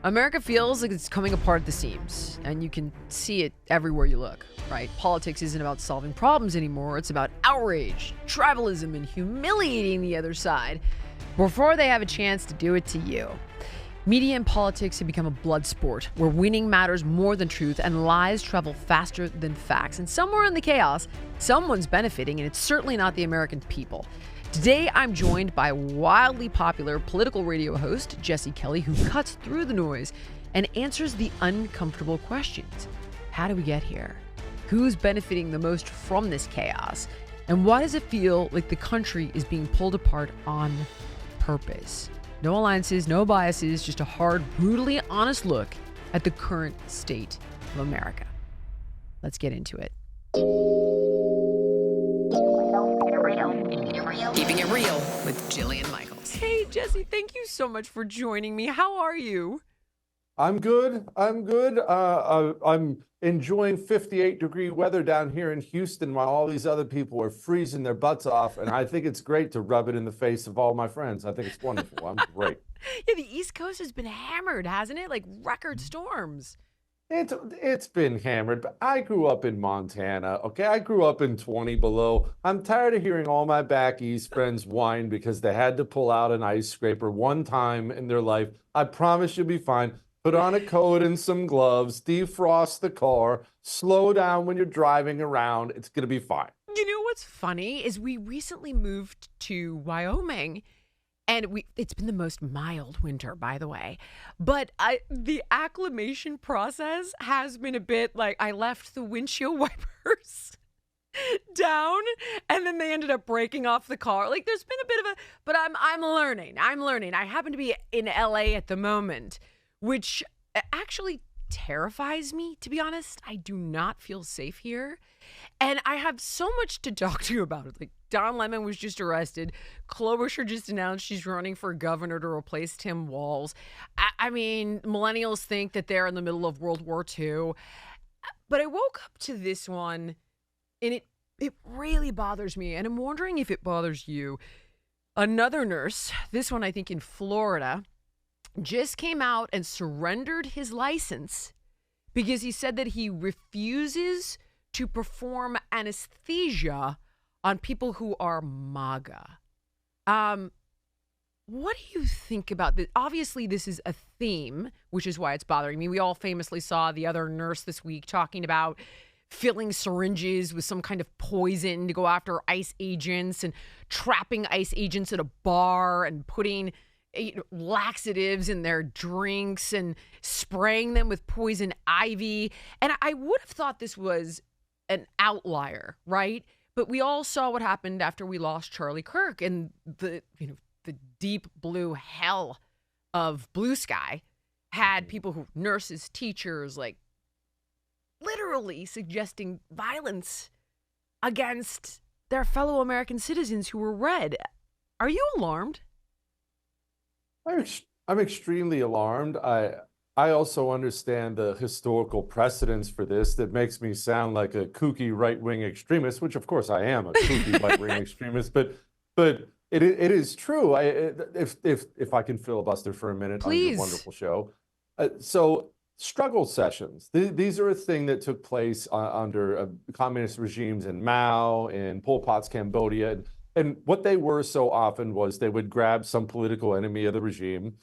America feels like it's coming apart at the seams, and you can see it everywhere you look, right? Politics isn't about solving problems anymore. It's about outrage, tribalism, and humiliating the other side before they have a chance to do it to you. Media and politics have become a blood sport where winning matters more than truth and lies travel faster than facts. And somewhere in the chaos, someone's benefiting, and it's certainly not the American people. Today, I'm joined by wildly popular political radio host Jesse Kelly, who cuts through the noise and answers the uncomfortable questions. How do we get here? Who's benefiting the most from this chaos? And why does it feel like the country is being pulled apart on purpose? No alliances, no biases, just a hard, brutally honest look at the current state of America. Let's get into it. Keeping it real with Jillian Michaels. Hey, Jesse, thank you so much for joining me. How are you? I'm good. I'm enjoying 58-degree weather down here in Houston while all these other people are freezing their butts off. And I think it's great to rub it in the face of all my friends. I think it's wonderful. I'm great. Yeah, the East Coast has been hammered, hasn't it? Like record storms. It's been hammered, but I grew up in Montana, okay? I grew up in 20 below. I'm tired of hearing all my back east friends whine because they had to pull out an ice scraper one time in their life. I promise you'll be fine. Put on a coat and some gloves, defrost the car, slow down when you're driving around. It's going to be fine. You know what's funny is we recently moved to Wyoming. And it's been the most mild winter, by the way. But the acclimation process has been a bit like I left the windshield wipers down and then they ended up breaking off the car. Like there's been a bit of but I'm learning. I happen to be in LA at the moment, which actually terrifies me, to be honest. I do not feel safe here. And I have so much to talk to you about. Like Don Lemon was just arrested. Klobuchar just announced she's running for governor to replace Tim Walz. I mean, millennials think that they're in the middle of World War II. But I woke up to this one, and it really bothers me. And I'm wondering if it bothers you. Another nurse, this one I think in Florida, just came out and surrendered his license because he said that he refuses to perform anesthesia on people who are MAGA. What do you think about this? Obviously, this is a theme, which is why it's bothering me. We all famously saw the other nurse this week talking about filling syringes with some kind of poison to go after ICE agents and trapping ICE agents at a bar and putting laxatives in their drinks and spraying them with poison ivy. And I would have thought this was an outlier, right? But we all saw what happened after we lost Charlie Kirk, and the deep blue hell of blue sky had people who nurses, teachers, like literally suggesting violence against their fellow American citizens who were red. Are you alarmed? I'm extremely alarmed. I also understand the historical precedence for this that makes me sound like a kooky right-wing extremist, which of course I am a kooky right-wing extremist, but it is true. If I can filibuster for a minute. Please. On your wonderful show. So struggle sessions, these are a thing that took place under communist regimes in Mao, in Pol Pot's Cambodia. And what they were so often was they would grab some political enemy of the regime.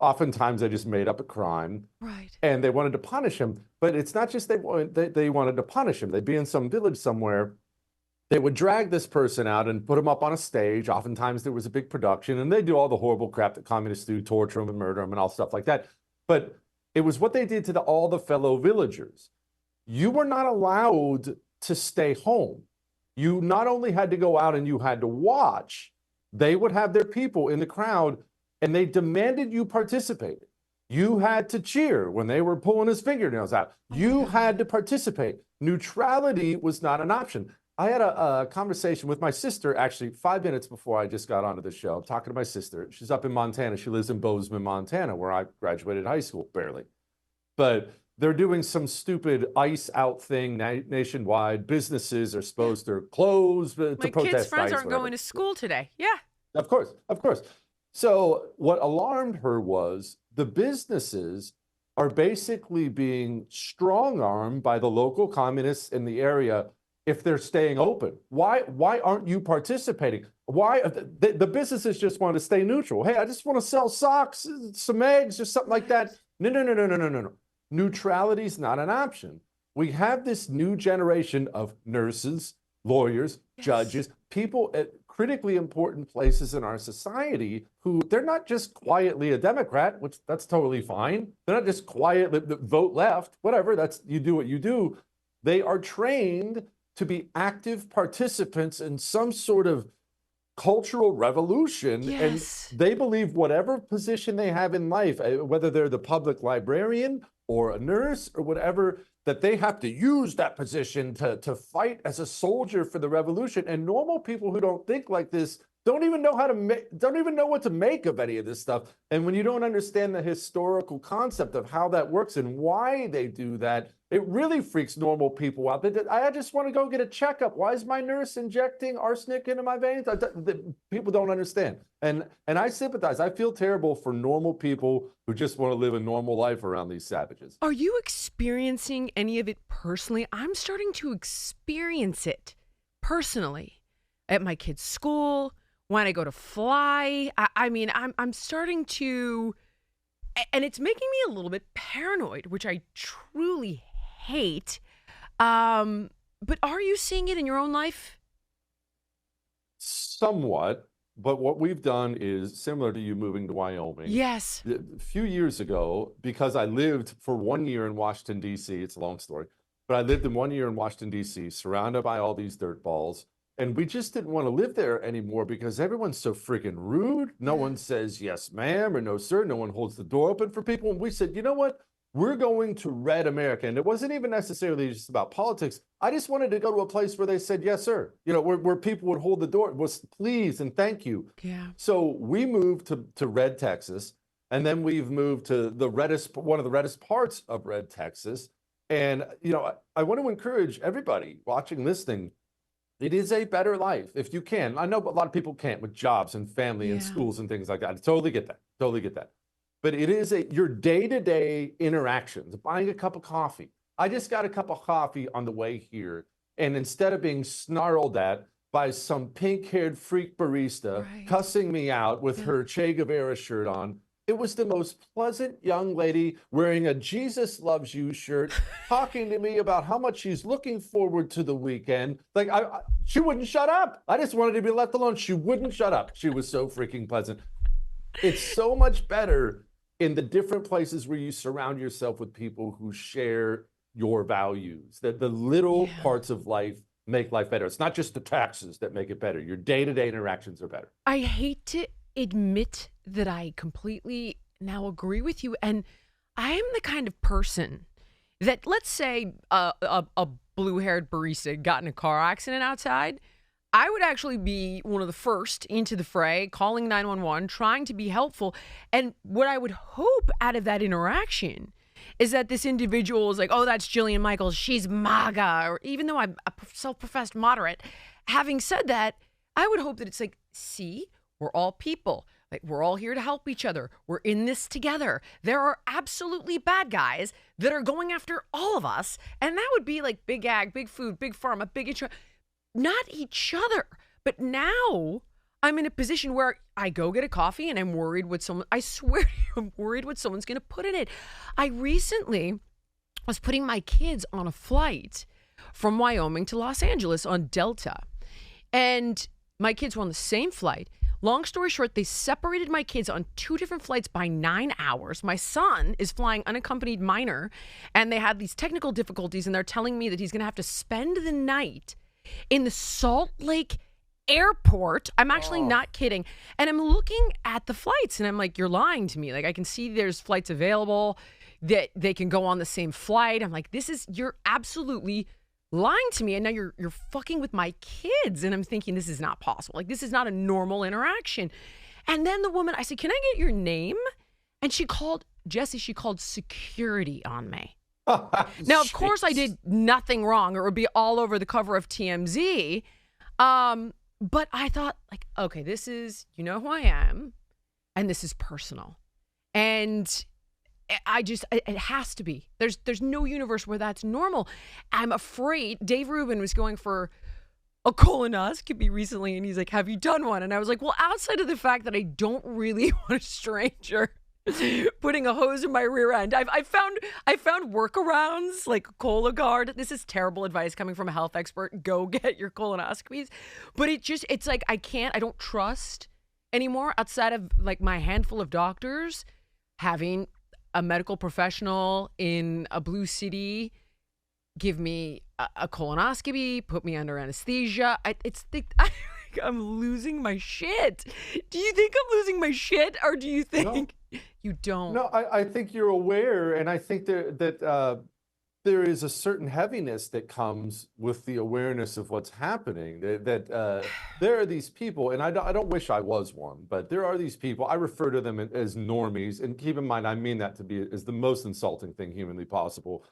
Oftentimes they just made up a crime. Right. And they wanted to punish him. But it's not just they wanted to punish him. They'd be in some village somewhere. They would drag this person out and put him up on a stage. Oftentimes there was a big production, and they do all the horrible crap that communists do, torture him and murder him and all stuff like that. But it was what they did to all the fellow villagers. You were not allowed to stay home. You not only had to go out and you had to watch, they would have their people in the crowd and they demanded you participate. You had to cheer when they were pulling his fingernails out. You had to participate. Neutrality was not an option. I had a conversation with my sister, actually 5 minutes before I just got onto the show. I'm talking to my sister. She's up in Montana. She lives in Bozeman, Montana, where I graduated high school, barely. But they're doing some stupid ice out thing nationwide. Businesses are supposed to close to protest. My kids' friends ice, aren't whatever. going to school today. Yeah. Of course. So what alarmed her was the businesses are basically being strong-armed by the local communists in the area if they're staying open. Why aren't you participating? Why the businesses just want to stay neutral? Hey, I just want to sell socks, some eggs, or something like that. No. Neutrality is not an option. We have this new generation of nurses, lawyers, judges, people at critically important places in our society who they're not just quietly a Democrat, which that's totally fine. They're not just quietly vote left, whatever, that's you do what you do. They are trained to be active participants in some sort of cultural revolution. Yes. And they believe whatever position they have in life, whether they're the public librarian or a nurse or whatever, that they have to use that position to fight as a soldier for the revolution. And normal people who don't think like this don't even know don't even know what to make of any of this stuff. And when you don't understand the historical concept of how that works and why they do that, it really freaks normal people out. I just want to go get a checkup. Why is my nurse injecting arsenic into my veins? People don't understand. And I sympathize. I feel terrible for normal people who just want to live a normal life around these savages. Are you experiencing any of it personally? I'm starting to experience it personally at my kids' school, when I go to fly. I'm starting to, and it's making me a little bit paranoid, which I truly hate. But are you seeing it in your own life? Somewhat. But what we've done is similar to you moving to Wyoming. Yes. A few years ago, because I lived for 1 year in Washington, D.C., it's a long story, but I lived in 1 year in Washington, D.C., surrounded by all these dirt balls. And we just didn't want to live there anymore because everyone's so freaking rude. No one says yes, ma'am, or no, sir. No one holds the door open for people. And we said, you know what? We're going to red America. And it wasn't even necessarily just about politics. I just wanted to go to a place where they said, yes, sir. You know, where people would hold the door, was please and thank you. Yeah. So we moved to Red, Texas. And then we've moved to one of the reddest parts of Red, Texas. And, you know, I want to encourage everybody watching this thing. It is a better life if you can. I know a lot of people can't with jobs and family and schools and things like that. I totally get that. Totally get that. But it is your day-to-day interactions, buying a cup of coffee. I just got a cup of coffee on the way here. And instead of being snarled at by some pink-haired freak barista cussing me out with her Che Guevara shirt on, it was the most pleasant young lady wearing a Jesus Loves You shirt, talking to me about how much she's looking forward to the weekend. Like, she wouldn't shut up. I just wanted to be left alone. She wouldn't shut up. She was so freaking pleasant. It's so much better in the different places where you surround yourself with people who share your values, that the little parts of life make life better. It's not just the taxes that make it better. Your day-to-day interactions are better. I hate to admit that I completely now agree with you. And I am the kind of person that, let's say a blue-haired barista got in a car accident outside, I would actually be one of the first into the fray, calling 911, trying to be helpful. And what I would hope out of that interaction is that this individual is like, oh, that's Jillian Michaels, she's MAGA, or even though I'm a self-professed moderate. Having said that, I would hope that it's like, see, we're all people. Like, we're all here to help each other. We're in this together. There are absolutely bad guys that are going after all of us. And that would be like big ag, big food, big pharma, big insurance. Not each other. But now I'm in a position where I go get a coffee and I'm worried what I swear to you, I'm worried what someone's going to put in it. I recently was putting my kids on a flight from Wyoming to Los Angeles on Delta. And my kids were on the same flight. Long story short, they separated my kids on 2 different flights by 9 hours. My son is flying unaccompanied minor, and they had these technical difficulties, and they're telling me that he's going to have to spend the night in the Salt Lake airport. I'm actually not kidding. And I'm looking at the flights, and I'm like, you're lying to me. Like, I can see there's flights available that they can go on the same flight. I'm like, you're absolutely lying to me, and now you're fucking with my kids. And I'm thinking, this is not possible. Like, this is not a normal interaction. And then the woman, I said, can I get your name? And she called security on me. Now, of course, I did nothing wrong, or it would be all over the cover of TMZ. But I thought, like, okay, this is, you know who I am, and this is personal. And it has to be. There's no universe where that's normal. I'm afraid. Dave Rubin was going for a colonoscopy recently, and he's like, "Have you done one?" And I was like, "Well, outside of the fact that I don't really want a stranger putting a hose in my rear end, I found workarounds like Cologuard. This is terrible advice coming from a health expert. Go get your colonoscopies, but it's like I don't trust anymore outside of like my handful of doctors having a medical professional in a blue city give me a colonoscopy, put me under anesthesia. I'm losing my shit. Do you think I'm losing my shit, or do you think you don't? No, I think you're aware, and I think that there is a certain heaviness that comes with the awareness of what's happening. That there are these people, and I don't wish I was one, but there are these people. I refer to them as normies, and keep in mind, I mean that to be as the most insulting thing humanly possible.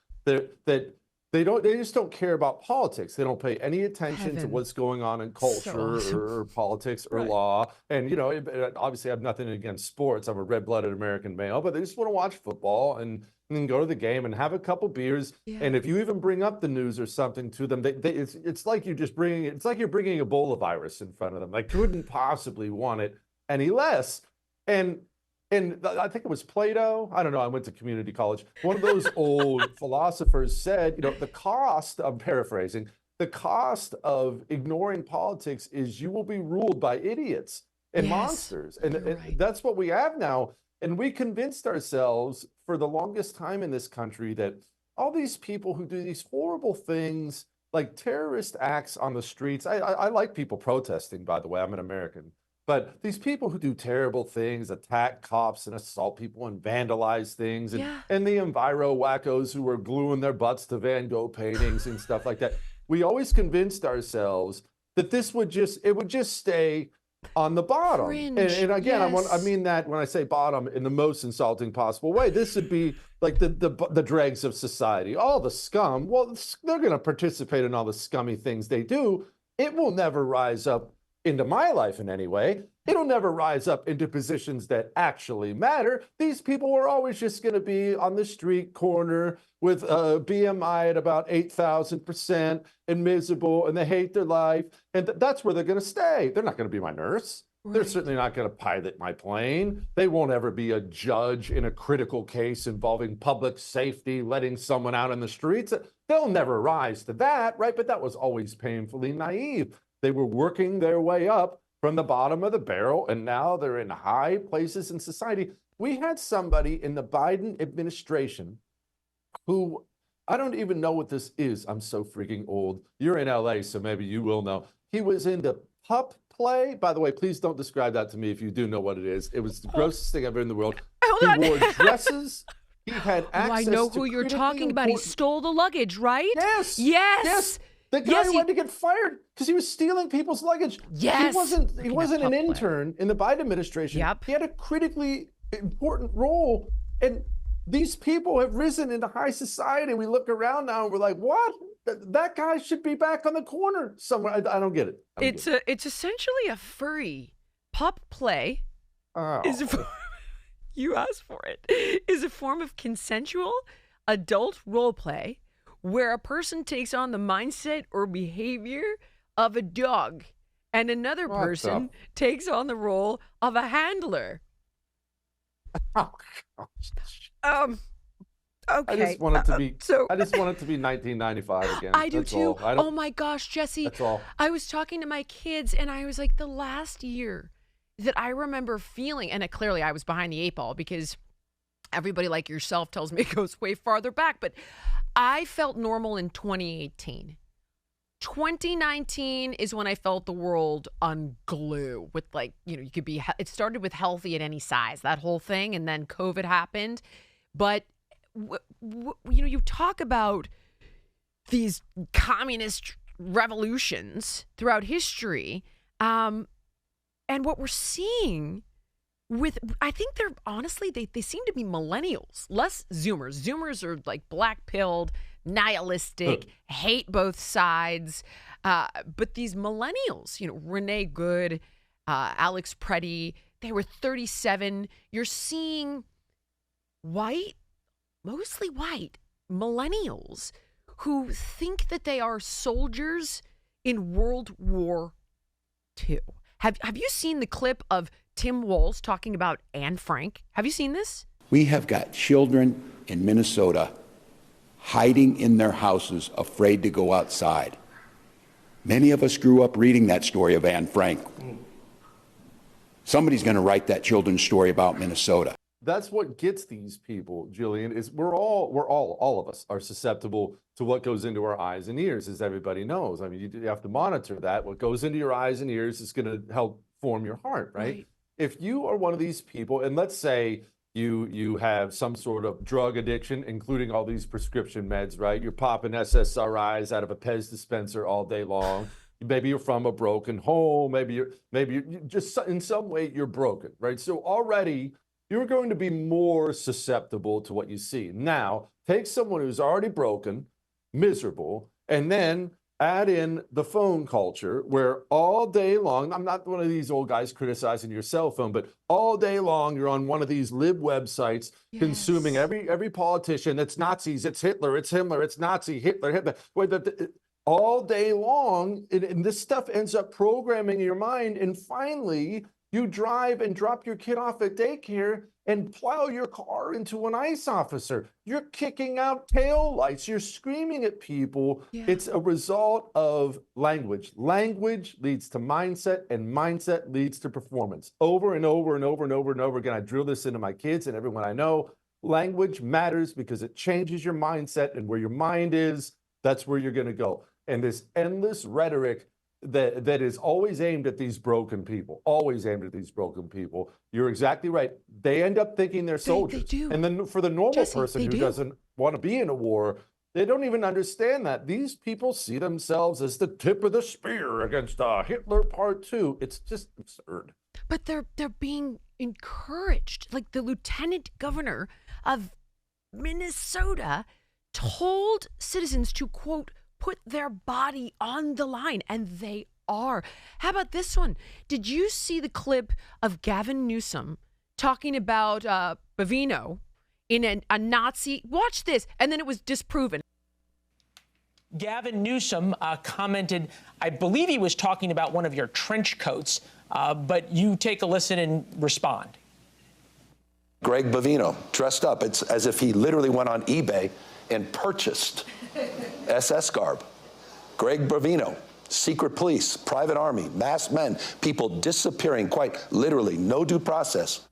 They just don't care about politics. They don't pay any attention to what's going on in culture or politics or law. And, obviously I have nothing against sports. I'm a red-blooded American male, but they just want to watch football and then go to the game and have a couple beers. Yeah. And if you even bring up the news or something to them, it's like you're bringing Ebola virus in front of them. Like, couldn't possibly want it any less. And I think it was Plato. I don't know. I went to community college. One of those old philosophers said, the cost, I'm paraphrasing, the cost of ignoring politics is you will be ruled by idiots and monsters. And that's what we have now. And we convinced ourselves for the longest time in this country that all these people who do these horrible things, like terrorist acts on the streets. I like people protesting, by the way. I'm an American. But these people who do terrible things, attack cops and assault people and vandalize things, and the enviro wackos who are gluing their butts to Van Gogh paintings and stuff like that, we always convinced ourselves that it would just stay on the bottom. And again, I mean that when I say bottom in the most insulting possible way. This would be like the dregs of society, all the scum. Well, they're going to participate in all the scummy things they do. It will never rise up into my life in any way. It'll never rise up into positions that actually matter. These people are always just going to be on the street corner with a BMI at about 8,000% and miserable, and they hate their life. And that's where they're going to stay. They're not going to be my nurse. Right. They're certainly not going to pilot my plane. They won't ever be a judge in a critical case involving public safety, letting someone out in the streets. They'll never rise to that, right? But that was always painfully naive. They were working their way up from the bottom of the barrel, and now they're in high places in society. We had somebody in the Biden administration who, I don't even know what this is. I'm so freaking old. You're in LA, so maybe you will know. He was into pup play. By the way, please don't describe that to me if you do know what it is. It was the grossest thing ever in the world. He wore dresses. He had access to I know who you're talking about. He stole the luggage, right? Yes. The guy who had to get fired because he was stealing people's luggage. Yes. He wasn't an intern in the Biden administration. Yep. He had a critically important role. And these people have risen into high society. We look around now and we're like, what? That guy should be back on the corner somewhere. I don't get it. It's essentially a furry pup play. Is you asked for it. Is a form of consensual adult role play where a person takes on the mindset or behavior of a dog and another person takes on the role of a handler. Oh, gosh. Okay. I just want it to be. I just want it to be 1995 again. I do too. Oh my gosh, Jesse. That's all. I was talking to my kids, and I was like, the last year that I remember feeling, and clearly I was behind the eight ball because everybody like yourself tells me it goes way farther back, but I felt normal in 2018. 2019 is when I felt the world unglue with you could be, it started with healthy at any size, that whole thing. And then COVID happened. But, you talk about these communist revolutions throughout history. And what we're seeing I think they're honestly, they seem to be millennials, less Zoomers. Zoomers are like black-pilled, nihilistic, hate both sides. But these millennials, Renee Good, Alex Preddy, they were 37. You're seeing white mostly white millennials who think that they are soldiers in World War II. Have you seen the clip of Tim Walz talking about Anne Frank? Have you seen this? We have got children in Minnesota hiding in their houses, afraid to go outside. Many of us grew up reading that story of Anne Frank. Somebody's going to write that children's story about Minnesota. That's what gets these people, Jillian, is all of us are susceptible to what goes into our eyes and ears, as everybody knows. I mean, you have to monitor that. What goes into your eyes and ears is going to help form your heart, right? If you are one of these people, and let's say you have some sort of drug addiction, including all these prescription meds, right? You're popping SSRIs out of a Pez dispenser all day long. Maybe you're from a broken home. Maybe you're just in some way you're broken, right? So already you're going to be more susceptible to what you see. Now, take someone who's already broken, miserable, and then add in the phone culture where all day long, I'm not one of these old guys criticizing your cell phone, but all day long you're on one of these lib websites consuming every politician. It's Nazis, it's Hitler, it's Himmler, it's Nazi, Hitler. All day long, and this stuff ends up programming your mind, and finally you drive and drop your kid off at daycare and plow your car into an ICE officer. You're kicking out taillights. You're screaming at people. It's a result of language. Language leads to mindset, and mindset leads to performance. Over and over and over and over and over again, I drill this into my kids and everyone I know. Language matters because it changes your mindset, and where your mind is, that's where you're going to go. And this endless rhetoric that is always aimed at these broken people, You're exactly right. They end up thinking they're soldiers. They do. And then for the normal person who doesn't want to be in a war, they don't even understand that. These people see themselves as the tip of the spear against Hitler Part 2. It's just absurd. But they're being encouraged. Like the lieutenant governor of Minnesota told citizens to, quote, put their body on the line, and they are. How about this one? Did you see the clip of Gavin Newsom talking about Bavino in a Nazi? Watch this, and then it was disproven. Gavin Newsom commented, I believe he was talking about one of your trench coats, but you take a listen and respond. Greg Bavino, dressed up. It's as if he literally went on eBay and purchased SS garb. Greg Bavino, secret police, private army, masked men, people disappearing quite literally, no due process.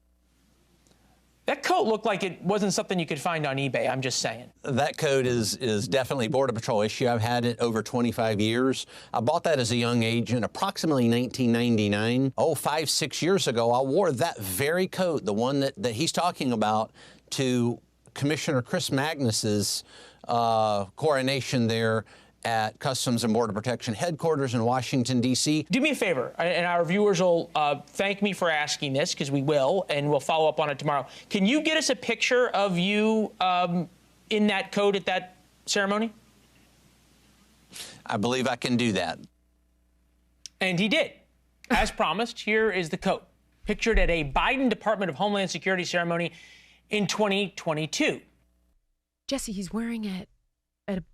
That coat looked like it wasn't something you could find on eBay, I'm just saying. That coat is definitely Border Patrol issue. I've had it over 25 years. I bought that as a young age in approximately 1999. 5, 6 years ago, I wore that very coat, the one that he's talking about, to Commissioner Chris Magnus's coronation there at Customs and Border Protection headquarters in Washington, D.C. Do me a favor, and our viewers will thank me for asking this, because we will, and we'll follow up on it tomorrow. Can you get us a picture of you in that coat at that ceremony? I believe I can do that. And he did. As promised, here is the coat, pictured at a Biden Department of Homeland Security ceremony in 2022. Jesse, he's wearing it at a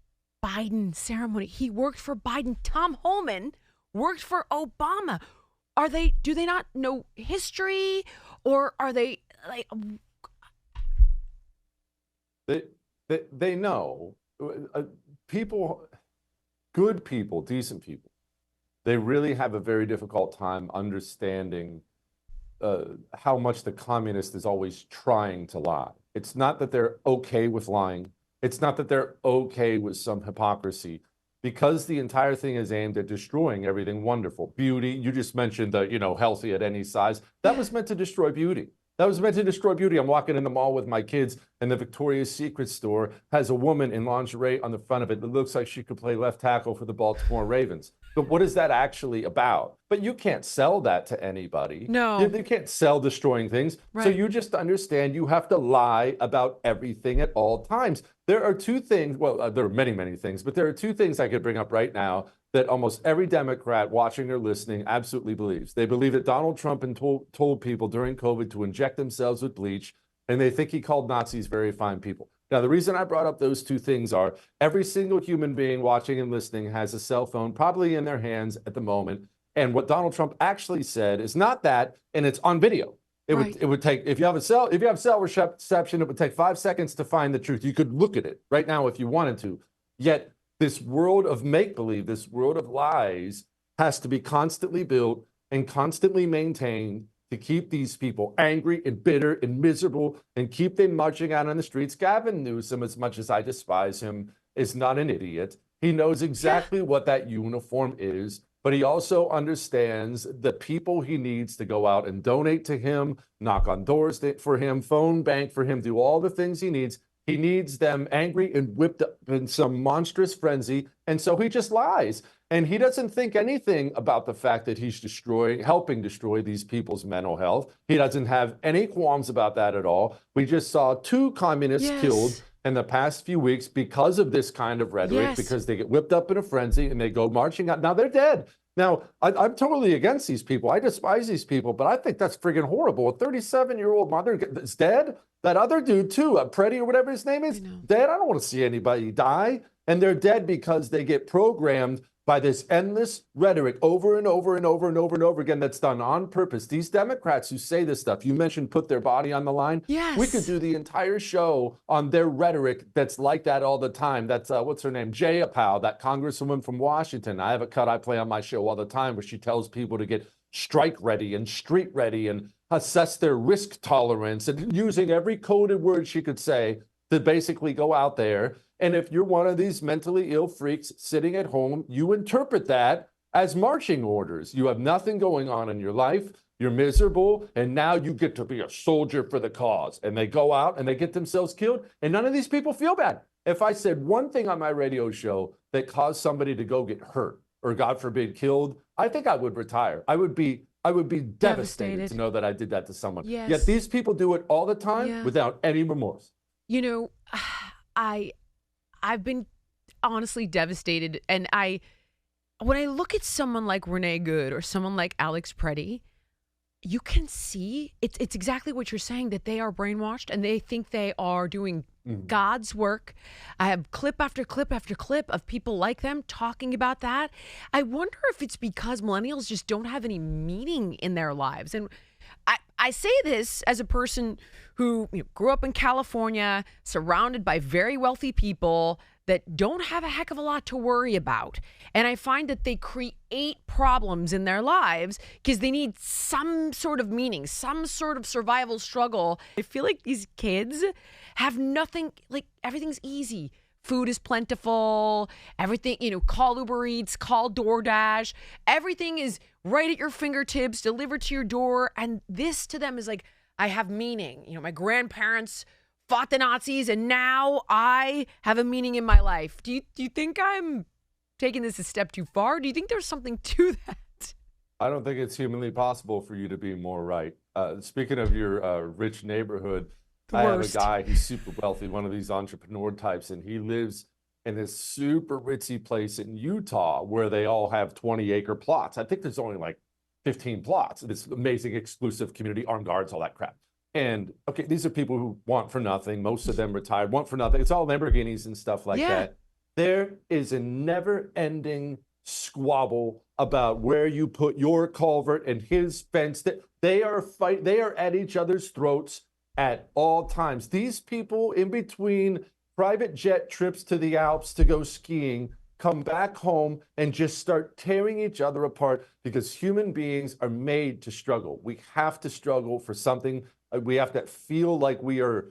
Biden ceremony. He worked for Biden. Tom Homan worked for Obama. Do they not know history, or are they like? They know. People, good people, decent people, they really have a very difficult time understanding how much the communist is always trying to lie. It's not that they're okay with lying. It's not that they're okay with some hypocrisy, because the entire thing is aimed at destroying everything wonderful. Beauty, you just mentioned the, healthy at any size. That was meant to destroy beauty. That was meant to destroy beauty. I'm walking in the mall with my kids, and the Victoria's Secret store has a woman in lingerie on the front of it that looks like she could play left tackle for the Baltimore Ravens. But what is that actually about? But you can't sell that to anybody. No. You can't sell destroying things. Right. So you just understand you have to lie about everything at all times. There are two things, there are many, many things, but there are two things I could bring up right now that almost every Democrat watching or listening absolutely believes. They believe that Donald Trump told people during COVID to inject themselves with bleach, and they think he called Nazis very fine people. Now, the reason I brought up those two things are every single human being watching and listening has a cell phone probably in their hands at the moment. And what Donald Trump actually said is not that, and it's on video. It would take, if you have cell reception, it would take 5 seconds to find the truth. You could look at it right now if you wanted to. Yet this world of make-believe, this world of lies has to be constantly built and constantly maintained to keep these people angry and bitter and miserable and keep them marching out on the streets. Gavin Newsom, as much as I despise him, is not an idiot. He knows exactly what that uniform is, but he also understands the people he needs to go out and donate to him, knock on doors for him, phone bank for him, do all the things he needs. He needs them angry and whipped up in some monstrous frenzy. And so he just lies. And he doesn't think anything about the fact that he's helping destroy these people's mental health. He doesn't have any qualms about that at all. We just saw 2 communists killed in the past few weeks because of this kind of rhetoric, because they get whipped up in a frenzy and they go marching out. Now they're dead. Now, I'm totally against these people. I despise these people, but I think that's friggin' horrible. A 37-year-old mother is dead. That other dude, too, Preddy or whatever his name is, dead. I don't want to see anybody die. And they're dead because they get programmed by this endless rhetoric over and over and over and over and over again that's done on purpose. These Democrats who say this stuff, you mentioned put their body on the line. Yes. We could do the entire show on their rhetoric that's like that all the time. That's, what's her name? Jayapal, that congresswoman from Washington. I have a cut I play on my show all the time where she tells people to get strike ready and street ready and assess their risk tolerance and using every coded word she could say to basically go out there. And if you're one of these mentally ill freaks sitting at home, you interpret that as marching orders. You have nothing going on in your life. You're miserable. And now you get to be a soldier for the cause. And they go out and they get themselves killed. And none of these people feel bad. If I said one thing on my radio show that caused somebody to go get hurt or, God forbid, killed, I think I would retire. I would be devastated to know that I did that to someone. Yes. Yet these people do it all the time without any remorse. You know, I've been honestly devastated. And when I look at someone like Renee Good or someone like Alex Preddy, you can see it's exactly what you're saying, that they are brainwashed and they think they are doing God's work. I have clip after clip after clip of people like them talking about that. I wonder if it's because millennials just don't have any meaning in their lives. And I say this as a person who grew up in California, surrounded by very wealthy people that don't have a heck of a lot to worry about. And I find that they create problems in their lives because they need some sort of meaning, some sort of survival struggle. I feel like these kids have nothing, like everything's easy. Food is plentiful, everything, call Uber Eats, call DoorDash. Everything is right at your fingertips, delivered to your door. And this to them is like, I have meaning. My grandparents fought the Nazis and now I have a meaning in my life. Do you think I'm taking this a step too far? Do you think there's something to that? I don't think it's humanly possible for you to be more right. Speaking of your rich neighborhood, I have a guy, he's super wealthy, one of these entrepreneur types, and he lives in this super ritzy place in Utah where they all have 20-acre plots. I think there's only like 15 plots. This amazing exclusive community, armed guards, all that crap. And okay, these are people who want for nothing. Most of them retired, want for nothing. It's all Lamborghinis and stuff like that. There is a never-ending squabble about where you put your culvert and his fence. They are at each other's throats at all times. These people in between private jet trips to the Alps to go skiing come back home and just start tearing each other apart because human beings are made to struggle. We have to struggle for something. We have to feel like we are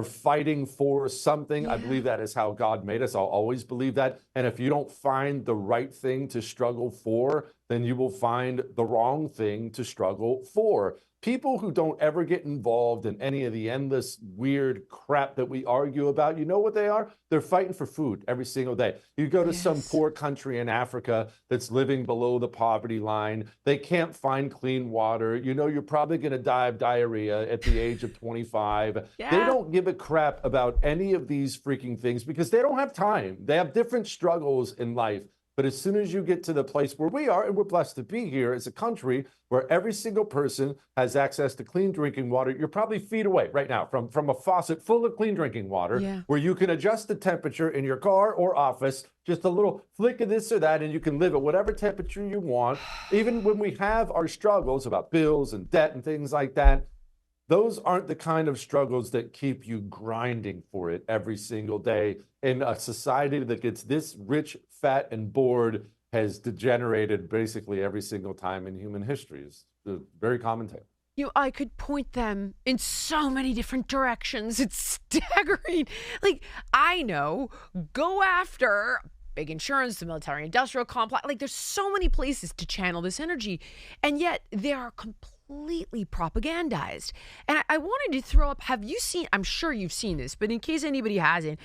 fighting for something. I believe that is how God made us. I'll always believe that. And if you don't find the right thing to struggle for, then you will find the wrong thing to struggle for. People who don't ever get involved in any of the endless weird crap that we argue about, you know what they are? They're fighting for food every single day. You go to some poor country in Africa that's living below the poverty line. They can't find clean water. You're probably going to die of diarrhea at the age of 25. They don't give a crap about any of these freaking things because they don't have time. They have different struggles in life. But as soon as you get to the place where we are, and we're blessed to be here as a country where every single person has access to clean drinking water, you're probably feet away right now from a faucet full of clean drinking water, where you can adjust the temperature in your car or office, just a little flick of this or that, and you can live at whatever temperature you want. Even when we have our struggles about bills and debt and things like that, those aren't the kind of struggles that keep you grinding for it every single day in a society that gets this rich, fat, and bored has degenerated basically every single time in human history. It's a very common tale. I could point them in so many different directions. It's staggering. Like, I know, go after big insurance, the military industrial complex. Like, there's so many places to channel this energy. And yet they are completely propagandized. And I wanted to throw up, have you seen, I'm sure you've seen this, but in case anybody hasn't,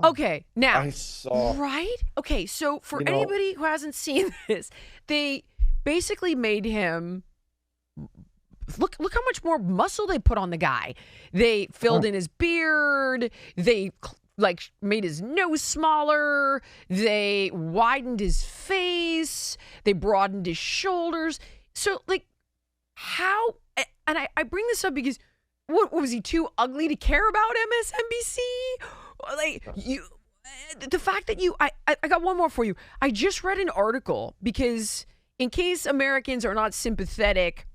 okay, now, I saw. Right? Okay, so for anybody who hasn't seen this, they basically made him, look how much more muscle they put on the guy. They filled in his beard, they made his nose smaller, they widened his face, they broadened his shoulders. So, like, how, and I bring this up because, what was he too ugly to care about MSNBC? Like, the fact that I got one more for you. I just read an article because in case Americans are not sympathetic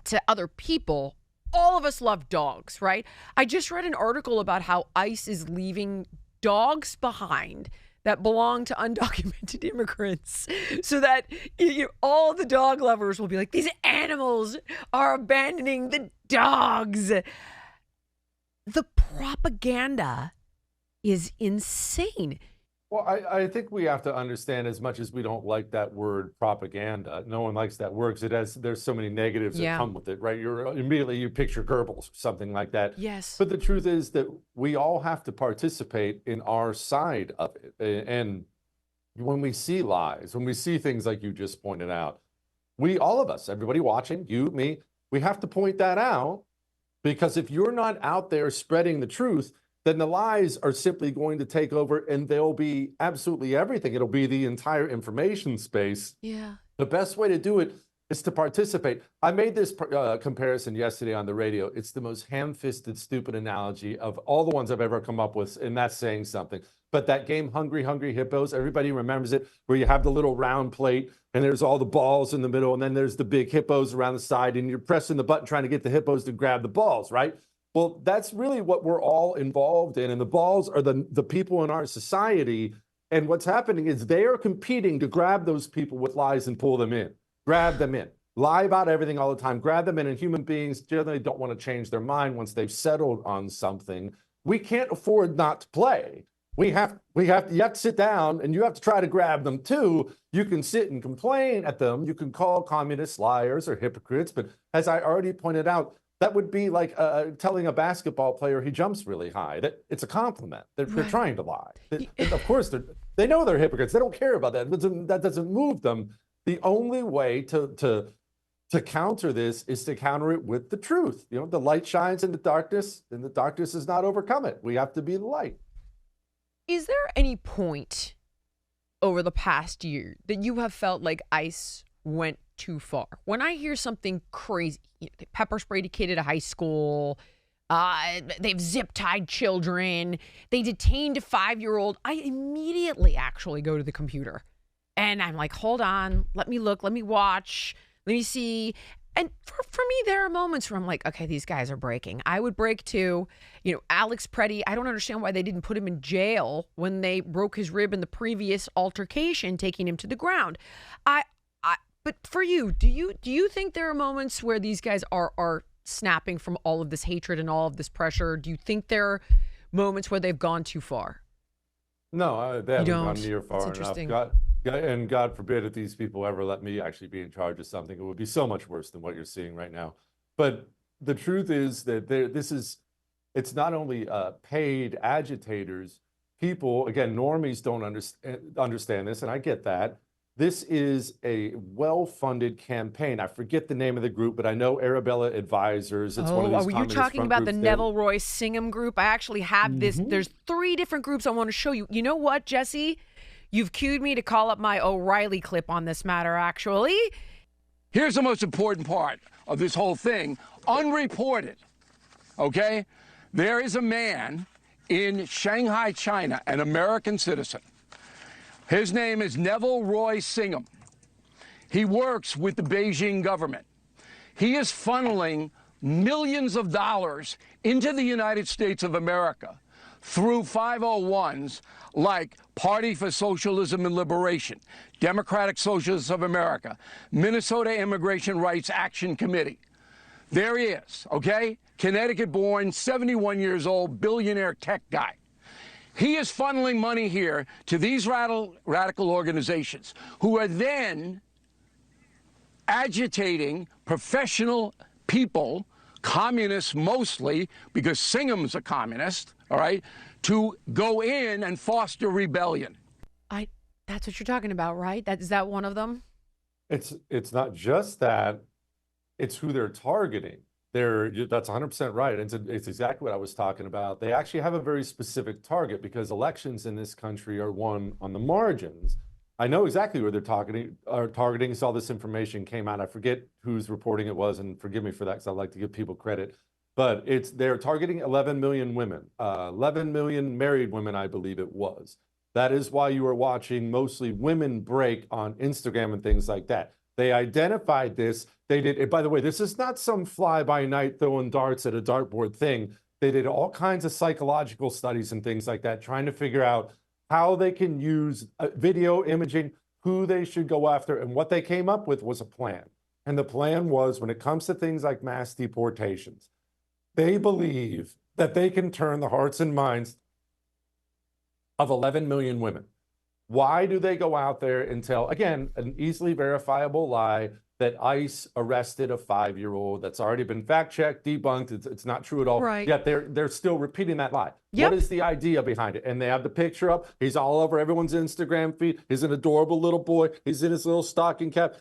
to other people, all of us love dogs, right? I just read an article about how ICE is leaving dogs behind that belong to undocumented immigrants so that all the dog lovers will be like, these animals are abandoning the dogs. The propaganda is insane. Well, I think we have to understand, as much as we don't like that word propaganda, no one likes that word because there's so many negatives that come with it, right? You picture Goebbels or something like that. Yes. But the truth is that we all have to participate in our side of it. And when we see lies, when we see things like you just pointed out, all of us, everybody watching, you, me, we have to point that out, because if you're not out there spreading the truth, then the lies are simply going to take over, and they'll be absolutely everything. It'll be the entire information space. Yeah. The best way to do it is to participate. I made this comparison yesterday on the radio. It's the most ham-fisted, stupid analogy of all the ones I've ever come up with, and that's saying something. But that game, Hungry, Hungry Hippos, everybody remembers it, where you have the little round plate, and there's all the balls in the middle, and then there's the big hippos around the side, and you're pressing the button trying to get the hippos to grab the balls, right? Well, that's really what we're all involved in. And the balls are the people in our society. And what's happening is they are competing to grab those people with lies and pull them in, grab them in, lie about everything all the time, grab them in. And human beings generally don't want to change their mind once they've settled on something. We can't afford not to play. You have to sit down and you have to try to grab them too. You can sit and complain at them. You can call communists liars or hypocrites. But as I already pointed out, that would be like telling a basketball player he jumps really high. It's a compliment. They're trying to lie. And of course, they know they're hypocrites. They don't care about that. That doesn't move them. The only way to counter this is to counter it with the truth. The light shines in the darkness, and the darkness does not overcome it. We have to be the light. Is there any point over the past year that you have felt like ICE went too far? When I hear something crazy, they pepper sprayed a kid at a high school, they've zip-tied children, they detained a 5-year-old, I immediately actually go to the computer. And I'm like, hold on, let me look, let me watch, let me see. And for me, there are moments where I'm like, okay, these guys are breaking. I would break too. Alex Preddy, I don't understand why they didn't put him in jail when they broke his rib in the previous altercation, taking him to the ground. But for you, do you think there are moments where these guys are snapping from all of this hatred and all of this pressure? Do you think there are moments where they've gone too far? No, they haven't gone near far enough. And God forbid if these people ever let me actually be in charge of something, it would be so much worse than what you're seeing right now. But the truth is that it's not only paid agitators. People, again, normies don't understand this, and I get that. This is a well-funded campaign. I forget the name of the group, but I know Arabella Advisors. It's one of these. Are you talking about the Neville Roy Singham group? I actually have this. There's 3 different groups I want to show you. You know what, Jesse? You've cued me to call up my O'Reilly clip on this matter, actually. Here's the most important part of this whole thing, unreported, okay? There is a man in Shanghai, China, an American citizen. His name is Neville Roy Singham. He works with the Beijing government. He is funneling millions of dollars into the United States of America through 501s like Party for Socialism and Liberation, Democratic Socialists of America, Minnesota Immigration Rights Action Committee. There he is, okay? Connecticut-born, 71 years old, billionaire tech guy. He is funneling money here to these radical organizations who are then agitating professional people, communists mostly, because Singham's a communist, all right, to go in and foster rebellion. That's what you're talking about, right? Is that one of them? It's not just that, it's who they're targeting. That's 100% right. It's exactly what I was talking about. They actually have a very specific target because elections in this country are won on the margins. I know exactly where they're targeting. Saw this information came out. I forget whose reporting it was, and forgive me for that because I like to give people credit. But they're targeting 11 million women, 11 million married women, I believe it was. That is why you are watching mostly women break on Instagram and things like that. They identified this. They did, by the way, this is not some fly-by-night throwing darts at a dartboard thing. They did all kinds of psychological studies and things like that, trying to figure out how they can use video imaging, who they should go after, and what they came up with was a plan. And the plan was, when it comes to things like mass deportations, they believe that they can turn the hearts and minds of 11 million women. Why do they go out there and tell, again, an easily verifiable lie that ICE arrested a 5-year-old that's already been fact-checked, debunked, it's not true at all. Right. Yet they're still repeating that lie. Yep. What is the idea behind it? And they have the picture up. He's all over everyone's Instagram feed. He's an adorable little boy. He's in his little stocking cap.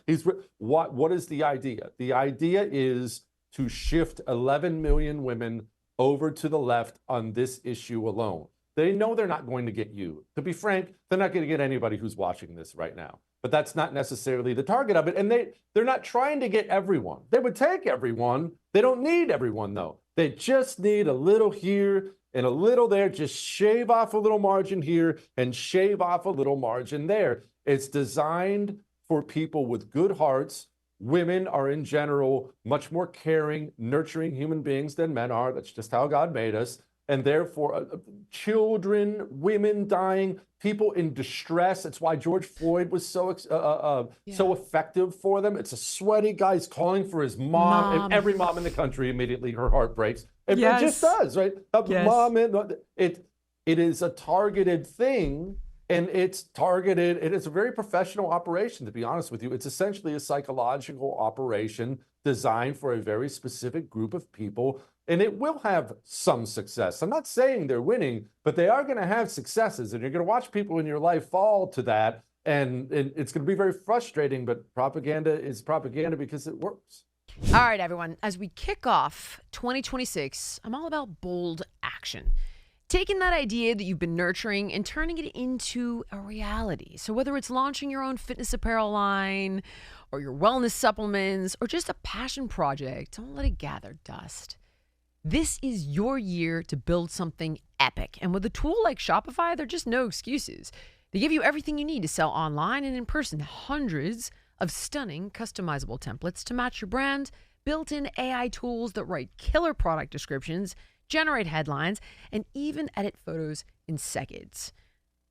What is the idea? The idea is to shift 11 million women over to the left on this issue alone. They know they're not going to get you. To be frank, they're not going to get anybody who's watching this right now. But that's not necessarily the target of it. And they're not trying to get everyone. They would take everyone. They don't need everyone, though. They just need a little here and a little there. Just shave off a little margin here and shave off a little margin there. It's designed for people with good hearts. Women are, in general, much more caring, nurturing human beings than men are. That's just how God made us. And therefore, children, women dying, people in distress. It's why George Floyd was so effective for them. It's a sweaty guy. He's calling for his mom. And every mom in the country, immediately her heart breaks. It just does, right? Yes. Mom, it is a targeted thing. And it's targeted. It is a very professional operation, to be honest with you. It's essentially a psychological operation designed for a very specific group of people. And it will have some success. I'm not saying they're winning, but they are going to have successes. And you're going to watch people in your life fall to that. And it's going to be very frustrating, but propaganda is propaganda because it works. All right, everyone. As we kick off 2026, I'm all about bold action. Taking that idea that you've been nurturing and turning it into a reality. So whether it's launching your own fitness apparel line or your wellness supplements or just a passion project, don't let it gather dust. This is your year to build something epic. And with a tool like Shopify, there are just no excuses. They give you everything you need to sell online and in person. Hundreds of stunning customizable templates to match your brand, built-in AI tools that write killer product descriptions, generate headlines, and even edit photos in seconds.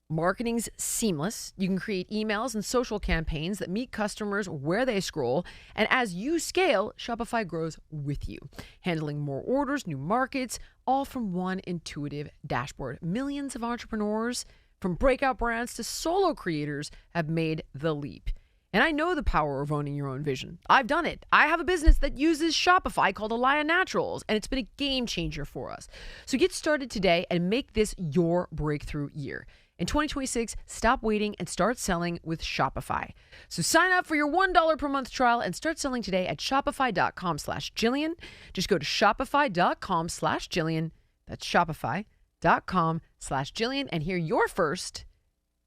Marketing's seamless. You can create emails and social campaigns that meet customers where they scroll. And as you scale, Shopify grows with you, handling more orders, new markets, all from one intuitive dashboard. Millions of entrepreneurs, from breakout brands to solo creators, have made the leap. And I know the power of owning your own vision. I've done it. I have a business that uses Shopify called Alaya Naturals, and it's been a game changer for us. So get started today and make this your breakthrough year. In 2026, stop waiting and start selling with Shopify. So sign up for your $1 per month trial and start selling today at shopify.com/Jillian. Just go to shopify.com/Jillian. That's shopify.com/Jillian and hear your first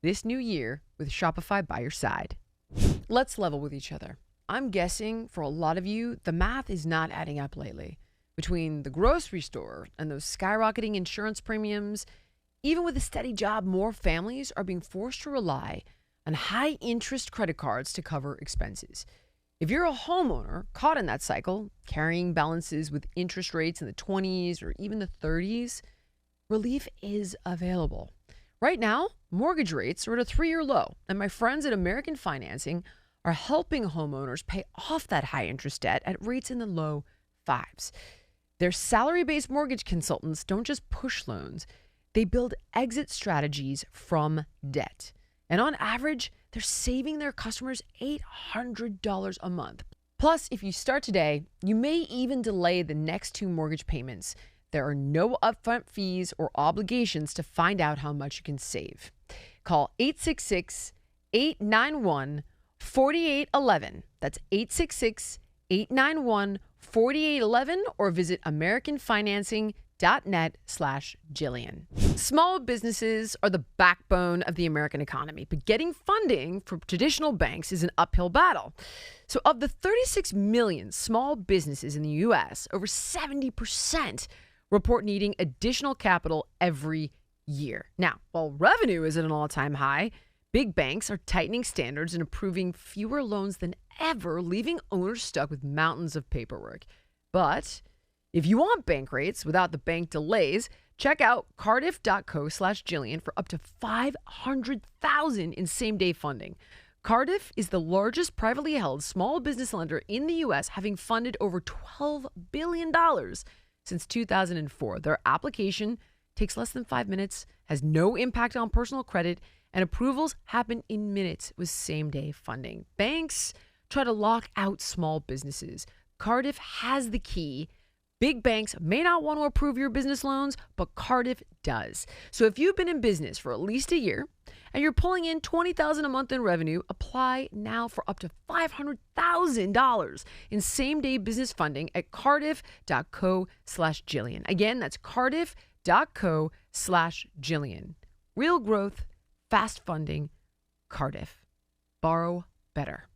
this new year with Shopify by your side. Let's level with each other. I'm guessing for a lot of you, the math is not adding up lately. Between the grocery store and those skyrocketing insurance premiums, even with a steady job, more families are being forced to rely on high-interest credit cards to cover expenses. If you're a homeowner caught in that cycle, carrying balances with interest rates in the 20s or even the 30s, relief is available. Right now, mortgage rates are at a 3-year low, and my friends at American Financing are helping homeowners pay off that high-interest debt at rates in the low 5s. Their salary-based mortgage consultants don't just push loans, they build exit strategies from debt. And on average, they're saving their customers $800 a month. Plus, if you start today, you may even delay the next 2 mortgage payments. There are no upfront fees or obligations to find out how much you can save. Call 866-891-4811. That's 866-891-4811 or visit americanfinancing.net/Jillian. Small businesses are the backbone of the American economy, but getting funding from traditional banks is an uphill battle. So of the 36 million small businesses in the U.S., over 70% report needing additional capital every year. Now, while revenue is at an all-time high, big banks are tightening standards and approving fewer loans than ever, leaving owners stuck with mountains of paperwork. But if you want bank rates without the bank delays, check out cardiff.co/Jillian for up to $500,000 in same-day funding. Cardiff is the largest privately held small business lender in the U.S., having funded over $12 billion since 2004. Their application takes less than 5 minutes, has no impact on personal credit, and approvals happen in minutes with same-day funding. Banks try to lock out small businesses. Cardiff has the key. Big banks may not want to approve your business loans, but Cardiff does. So if you've been in business for at least a year and you're pulling in $20,000 a month in revenue, apply now for up to $500,000 in same-day business funding at cardiff.co/Jillian. Again, that's cardiff.co/Jillian. Real growth, fast funding, Cardiff. Borrow better.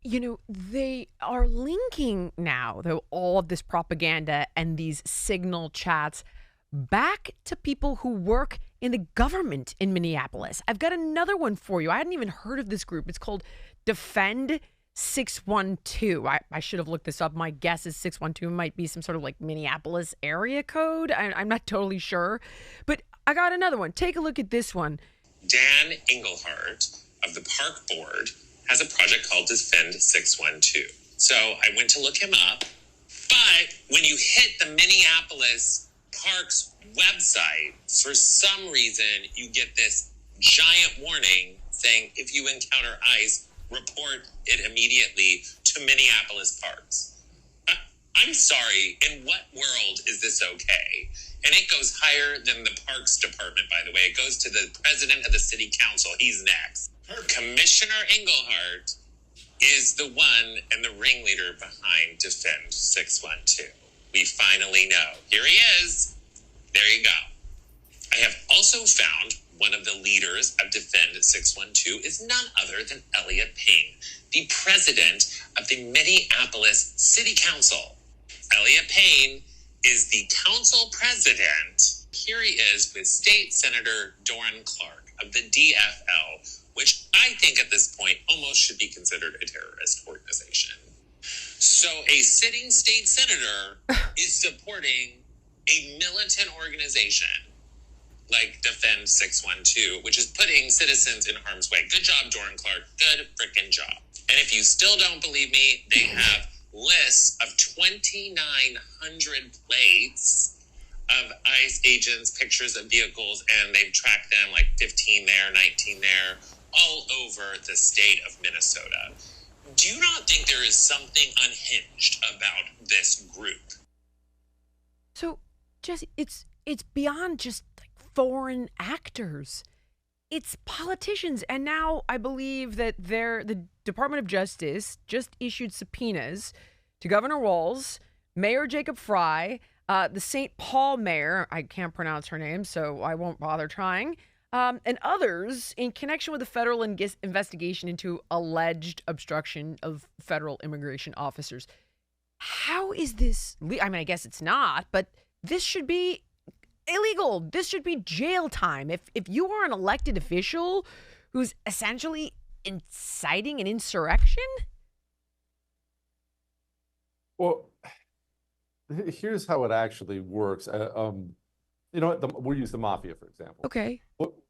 You know, they are linking now, though, all of this propaganda and these signal chats back to people who work in the government in Minneapolis. I've got another one for you. I hadn't even heard of this group. It's called Defend 612. I should have looked this up. My guess is 612 might be some sort of like Minneapolis area code. I'm not totally sure. But I got another one. Take a look at this one. Dan Engelhardt of the Park Board has a project called Defend 612. So I went to look him up, but when you hit the Minneapolis Parks website, for some reason you get this giant warning saying if you encounter ICE, report it immediately to Minneapolis Parks. I'm sorry, in what world is this okay? And it goes higher than the Parks Department, by the way. It goes to the president of the city council. He's next. Commissioner Engelhardt is the one and the ringleader behind Defend 612. We finally know. Here he is. There you go. I have also found one of the leaders of Defend 612 is none other than Elliot Payne, the president of the Minneapolis City Council. Elliot Payne is the council president. Here he is with State Senator Doran Clark of the DFL, which I think at this point almost should be considered a terrorist organization. So a sitting state senator is supporting a militant organization like Defend 612, which is putting citizens in harm's way. Good job, Doran Clark. Good freaking job. And if you still don't believe me, they have lists of 2,900 plates of ICE agents, pictures of vehicles, and they've tracked them like 15 there, 19 there, all over the state of Minnesota. Do you not think there is something unhinged about this group? So, Jesse, it's beyond just like foreign actors. It's politicians. And now I believe that the Department of Justice just issued subpoenas to Governor Walz, Mayor Jacob Fry, the St. Paul mayor, I can't pronounce her name, so I won't bother trying, and others in connection with a federal investigation into alleged obstruction of federal immigration officers. How is this? I mean, I guess it's not, but this should be illegal. This should be jail time. If you are an elected official who's essentially inciting an insurrection. Well, here's how it actually works. We'll use the mafia, for example. Okay.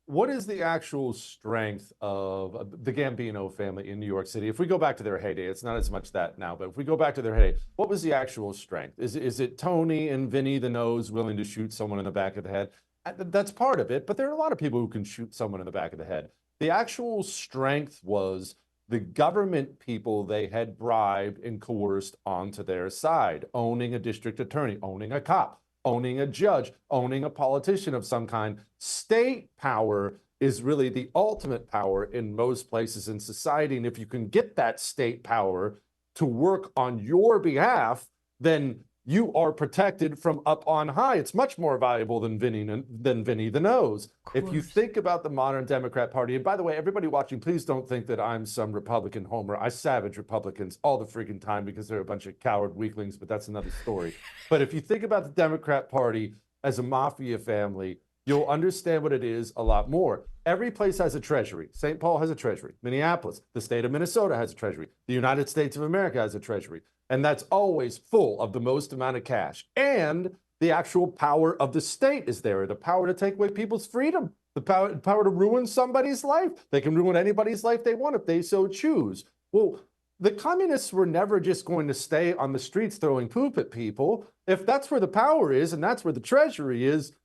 What is the actual strength of the Gambino family in New York City? If we go back to their heyday, it's not as much that now, but if we go back to their heyday, what was the actual strength? Is it Tony and Vinny the Nose willing to shoot someone in the back of the head? That's part of it, but there are a lot of people who can shoot someone in the back of the head. The actual strength was the government people they had bribed and coerced onto their side, owning a district attorney, owning a cop, owning a judge, owning a politician of some kind. State power is really the ultimate power in most places in society. And if you can get that state power to work on your behalf, then you are protected from up on high. It's much more valuable than Vinny the Nose. If you think about the modern Democrat Party, and by the way, everybody watching, please don't think that I'm some Republican homer. I savage Republicans all the freaking time because they're a bunch of coward weaklings, but that's another story. But if you think about the Democrat Party as a mafia family, you'll understand what it is a lot more. Every place has a treasury. St. Paul has a treasury. Minneapolis, the state of Minnesota has a treasury. The United States of America has a treasury. And that's always full of the most amount of cash. And the actual power of the state is there, the power to take away people's freedom, the power to ruin somebody's life. They can ruin anybody's life they want if they so choose. Well, the communists were never just going to stay on the streets throwing poop at people. If that's where the power is and that's where the treasury is,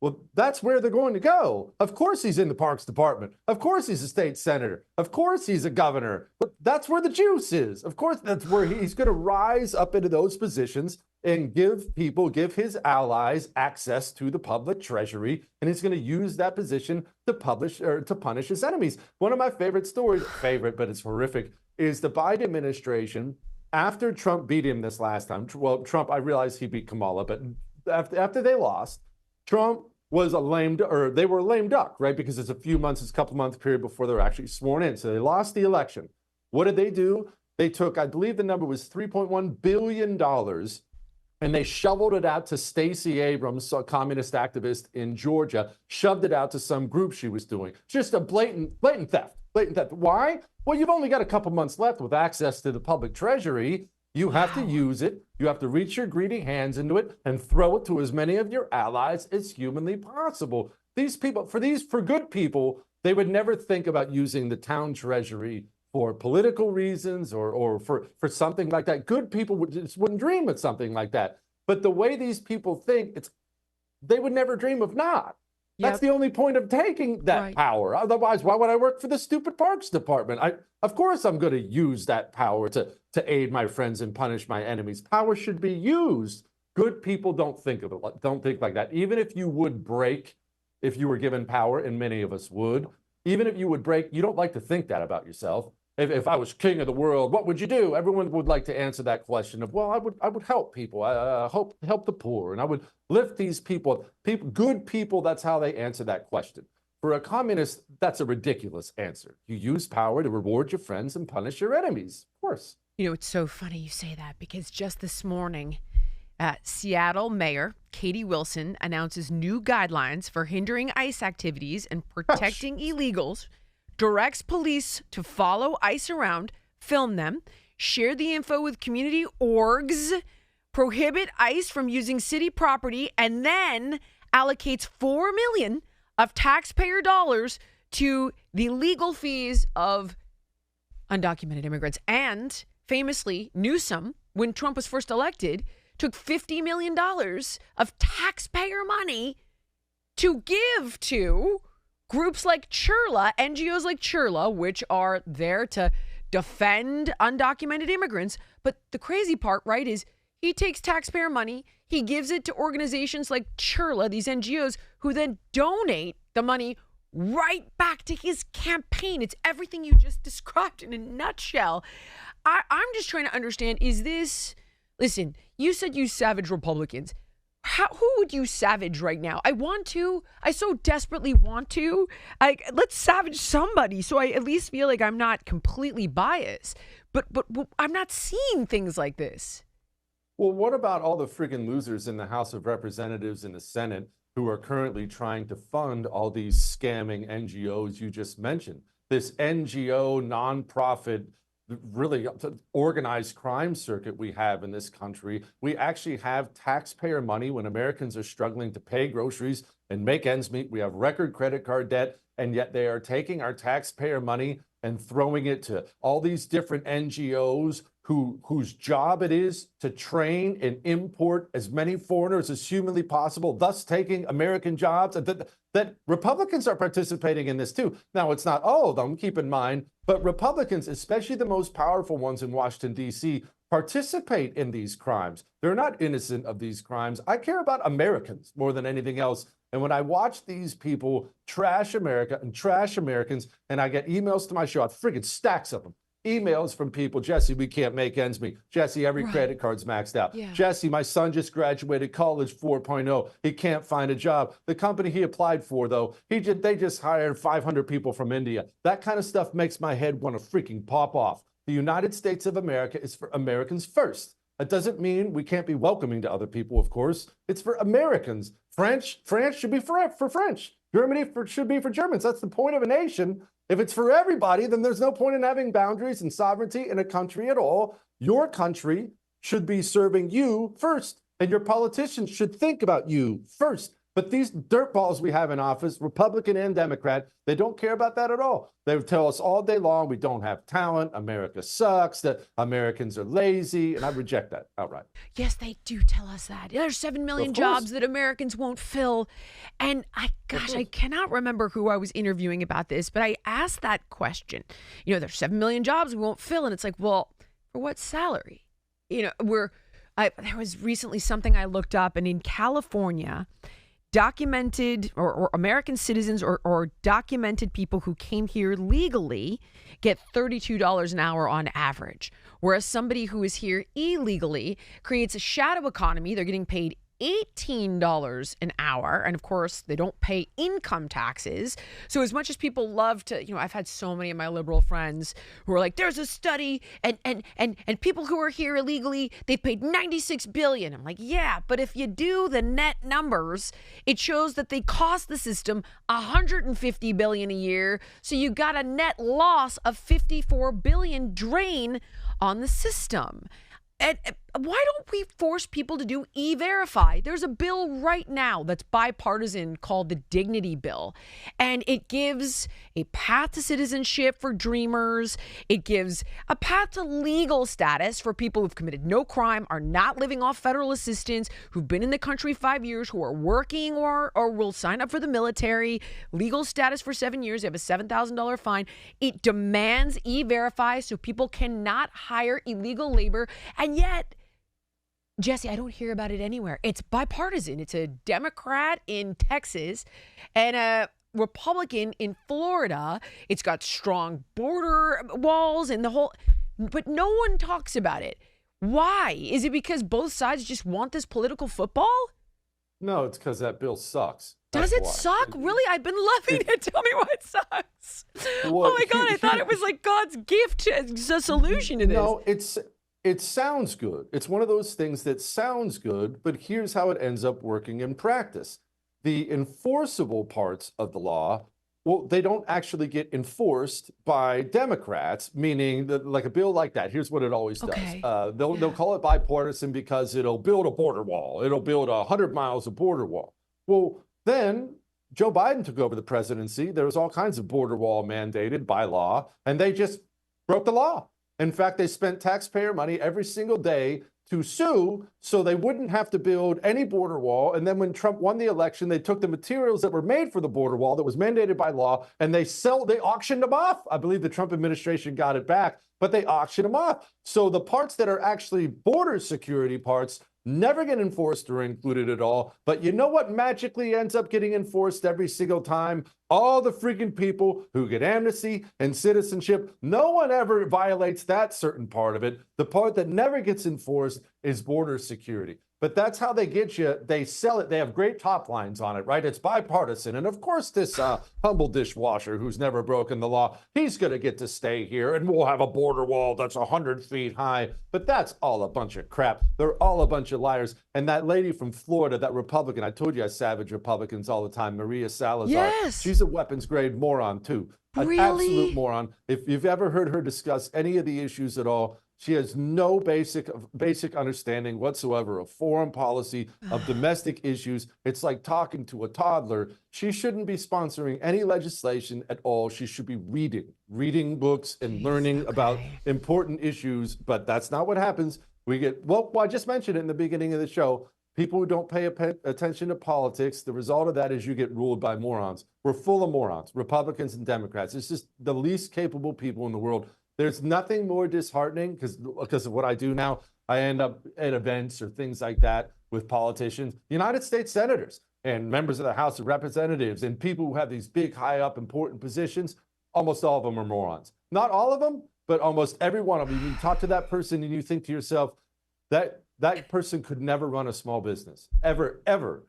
well, that's where they're going to go. Of course he's in the Parks Department. Of course he's a state senator. Of course he's a governor. But that's where the juice is. Of course that's where he's going to rise up into those positions and give his allies access to the public treasury. And he's going to use that position to punish his enemies. One of my favorite stories, but it's horrific, is the Biden administration, after Trump beat him this last time. Well, Trump, I realize he beat Kamala, but after they lost, Trump was they were a lame duck, right? Because it's a couple months period before they're actually sworn in. So they lost the election. What did they do? They took, I believe the number was $3.1 billion, and they shoveled it out to Stacey Abrams, a communist activist in Georgia, shoved it out to some group she was doing. Just a blatant theft. Why? Well, you've only got a couple months left with access to the public treasury. You have to use it. You have to reach your greedy hands into it and throw it to as many of your allies as humanly possible. These people, for good people, they would never think about using the town treasury for political reasons or for something like that. Good people wouldn't dream of something like that. But the way these people think, they would never dream of not. That's the only point of taking that power. Otherwise, why would I work for the stupid Parks Department? Of course, I'm going to use that power to aid my friends and punish my enemies. Power should be used. Good people don't think like that. Even if you would break, if you were given power, and many of us would, even if you would break, you don't like to think that about yourself. If I was king of the world, what would you do? Everyone would like to answer that question of, well, I would help people. Help the poor, and I would lift these people. Good people, that's how they answer that question. For a communist, that's a ridiculous answer. You use power to reward your friends and punish your enemies. Of course. You know, it's so funny you say that because just this morning, Seattle Mayor Katie Wilson announces new guidelines for hindering ICE activities and protecting illegals, directs police to follow ICE around, film them, share the info with community orgs, prohibit ICE from using city property, and then allocates $4 million of taxpayer dollars to the legal fees of undocumented immigrants. And famously, Newsom, when Trump was first elected, took $50 million of taxpayer money to give to groups like Chirla, NGOs like Chirla, which are there to defend undocumented immigrants. But the crazy part, right, is he takes taxpayer money, he gives it to organizations like Chirla, these NGOs, who then donate the money right back to his campaign. It's everything you just described in a nutshell. I'm just trying to understand, is this... Listen, you said you savage Republicans. who would you savage right now? I so desperately want to. Let's savage somebody so I at least feel like I'm not completely biased. But I'm not seeing things like this. Well, what about all the friggin' losers in the House of Representatives and the Senate who are currently trying to fund all these scamming NGOs you just mentioned? This NGO nonprofit, really organized crime circuit we have in this country. We actually have taxpayer money when Americans are struggling to pay groceries and make ends meet. We have record credit card debt, and yet they are taking our taxpayer money and throwing it to all these different NGOs whose job it is to train and import as many foreigners as humanly possible, thus taking American jobs. That Republicans are participating in this too. Now, it's not all of them, keep in mind, but Republicans, especially the most powerful ones in Washington, D.C., participate in these crimes. They're not innocent of these crimes. I care about Americans more than anything else. And when I watch these people trash America and trash Americans, and I get emails to my show, I friggin' stacks of them. Emails from people, Jesse, we can't make ends meet. Jesse, every credit card's maxed out. Yeah. Jesse, my son just graduated college 4.0. He can't find a job. The company he applied for, though, they just hired 500 people from India. That kind of stuff makes my head want to freaking pop off. The United States of America is for Americans first. That doesn't mean we can't be welcoming to other people, of course. It's for Americans. France should be for French. Germany should be for Germans. That's the point of a nation. If it's for everybody, then there's no point in having boundaries and sovereignty in a country at all. Your country should be serving you first, and your politicians should think about you first. But these dirtballs we have in office, Republican and Democrat, they don't care about that at all. They tell us all day long we don't have talent, America sucks, that Americans are lazy, and I reject that outright. Yes, they do tell us that. There's 7 million jobs that Americans won't fill. And I cannot remember who I was interviewing about this, but I asked that question. There's 7 million jobs we won't fill. And it's like, well, for what salary? There was recently something I looked up, and in California, documented or American citizens or documented people who came here legally get $32 an hour on average, whereas somebody who is here illegally creates a shadow economy. They're getting paid $18 an hour. And of course, they don't pay income taxes. So as much as people love to, I've had so many of my liberal friends who are like, there's a study and people who are here illegally, they've paid $96 billion. I'm like, yeah, but if you do the net numbers, it shows that they cost the system $150 billion a year. So you got a net loss of $54 billion drain on the system. And why don't we force people to do E-Verify? There's a bill right now that's bipartisan called the Dignity Bill, and it gives a path to citizenship for dreamers. It gives a path to legal status for people who've committed no crime, are not living off federal assistance, who've been in the country 5 years, who are working or will sign up for the military, legal status for 7 years. They have a $7,000 fine. It demands E-Verify so people cannot hire illegal labor. And yet, Jesse, I don't hear about it anywhere. It's bipartisan. It's a Democrat in Texas and a Republican in Florida. It's got strong border walls and the whole, but no one talks about it. Why? Is it because both sides just want this political football? No, it's because that bill sucks. Does it suck? Really? I've been loving it. Tell me why it sucks. Oh my God, I thought it was like God's gift as a solution to this. No, it sounds good. It's one of those things that sounds good, but here's how it ends up working in practice. The enforceable parts of the law, well, they don't actually get enforced by Democrats, meaning that, like a bill like that, here's what it always does. They'll call it bipartisan because it'll build a border wall. It'll build 100 miles of border wall. Well, then Joe Biden took over the presidency. There was all kinds of border wall mandated by law, and they just broke the law. In fact, they spent taxpayer money every single day to sue so they wouldn't have to build any border wall. And then when Trump won the election, they took the materials that were made for the border wall that was mandated by law and they auctioned them off. I believe the Trump administration got it back, but they auctioned them off. So the parts that are actually border security parts never get enforced or included at all. But you know what magically ends up getting enforced every single time? All the freaking people who get amnesty and citizenship. No one ever violates that certain part of it. The part that never gets enforced is border security. But that's how they get you. They sell it. They have great top lines on it, right? It's bipartisan. And of course, this humble dishwasher who's never broken the law, he's going to get to stay here. And we'll have a border wall that's 100 feet high. But that's all a bunch of crap. They're all a bunch of liars. And that lady from Florida, that Republican, I told you I savage Republicans all the time, Maria Salazar. Yes. She's a weapons grade moron, too. An absolute moron. If you've ever heard her discuss any of the issues at all, she has no basic understanding whatsoever of foreign policy, of domestic issues. It's like talking to a toddler. She shouldn't be sponsoring any legislation at all. She should be reading books and learning about important issues. But that's not what happens. We get, well, I just mentioned it in the beginning of the show. People who don't pay attention to politics, the result of that is you get ruled by morons. We're full of morons, Republicans and Democrats. It's just the least capable people in the world. There's nothing more disheartening because of what I do now. I end up at events or things like that with politicians, United States senators and members of the House of Representatives and people who have these big, high up, important positions. Almost all of them are morons. Not all of them, but almost every one of them. You talk to that person and you think to yourself, that person could never run a small business, ever.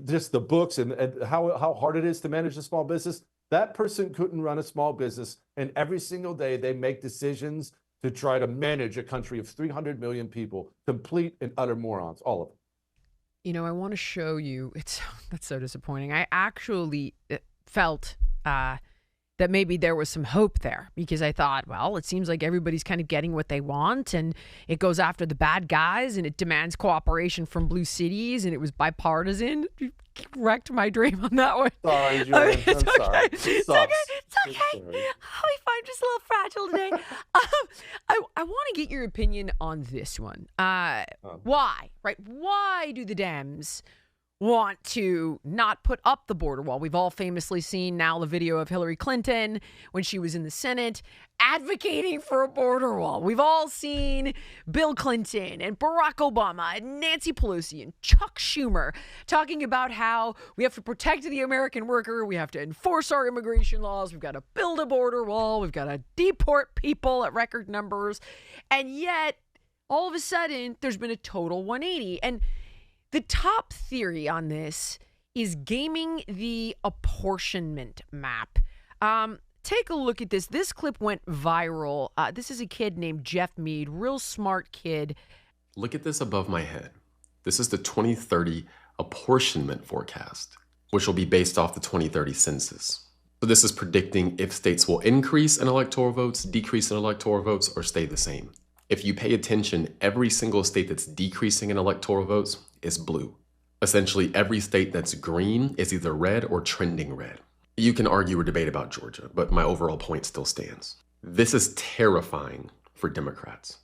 Just the books and how hard it is to manage a small business. That person couldn't run a small business, and every single day they make decisions to try to manage a country of 300 million people, complete and utter morons, all of them. You know, I want to show you, that's so disappointing. I actually felt that maybe there was some hope there because I thought, well, it seems like everybody's kind of getting what they want and it goes after the bad guys and it demands cooperation from blue cities and it was bipartisan. You wrecked my dream on that one. Sorry, Jillian. It's I'm sorry. It's okay. I'll be fine. Just a little fragile today. I want to get your opinion on this one. Why, right? Why do the Dems want to not put up the border wall? We've all famously seen now the video of Hillary Clinton when she was in the Senate advocating for a border wall. We've all seen Bill Clinton and Barack Obama and Nancy Pelosi and Chuck Schumer talking about how we have to protect the American worker, we have to enforce our immigration laws, we've got to build a border wall, we've got to deport people at record numbers. And yet, all of a sudden, there's been a total 180. And the top theory on this is gaming the apportionment map. Take a look at this. This clip went viral. This is a kid named Jeff Mead, real smart kid. Look at this above my head. This is the 2030 apportionment forecast, which will be based off the 2030 census. So this is predicting if states will increase in electoral votes, decrease in electoral votes, or stay the same. If you pay attention, every single state that's decreasing in electoral votes is blue. Essentially, every state that's green is either red or trending red. You can argue or debate about Georgia, but my overall point still stands. This is terrifying for Democrats,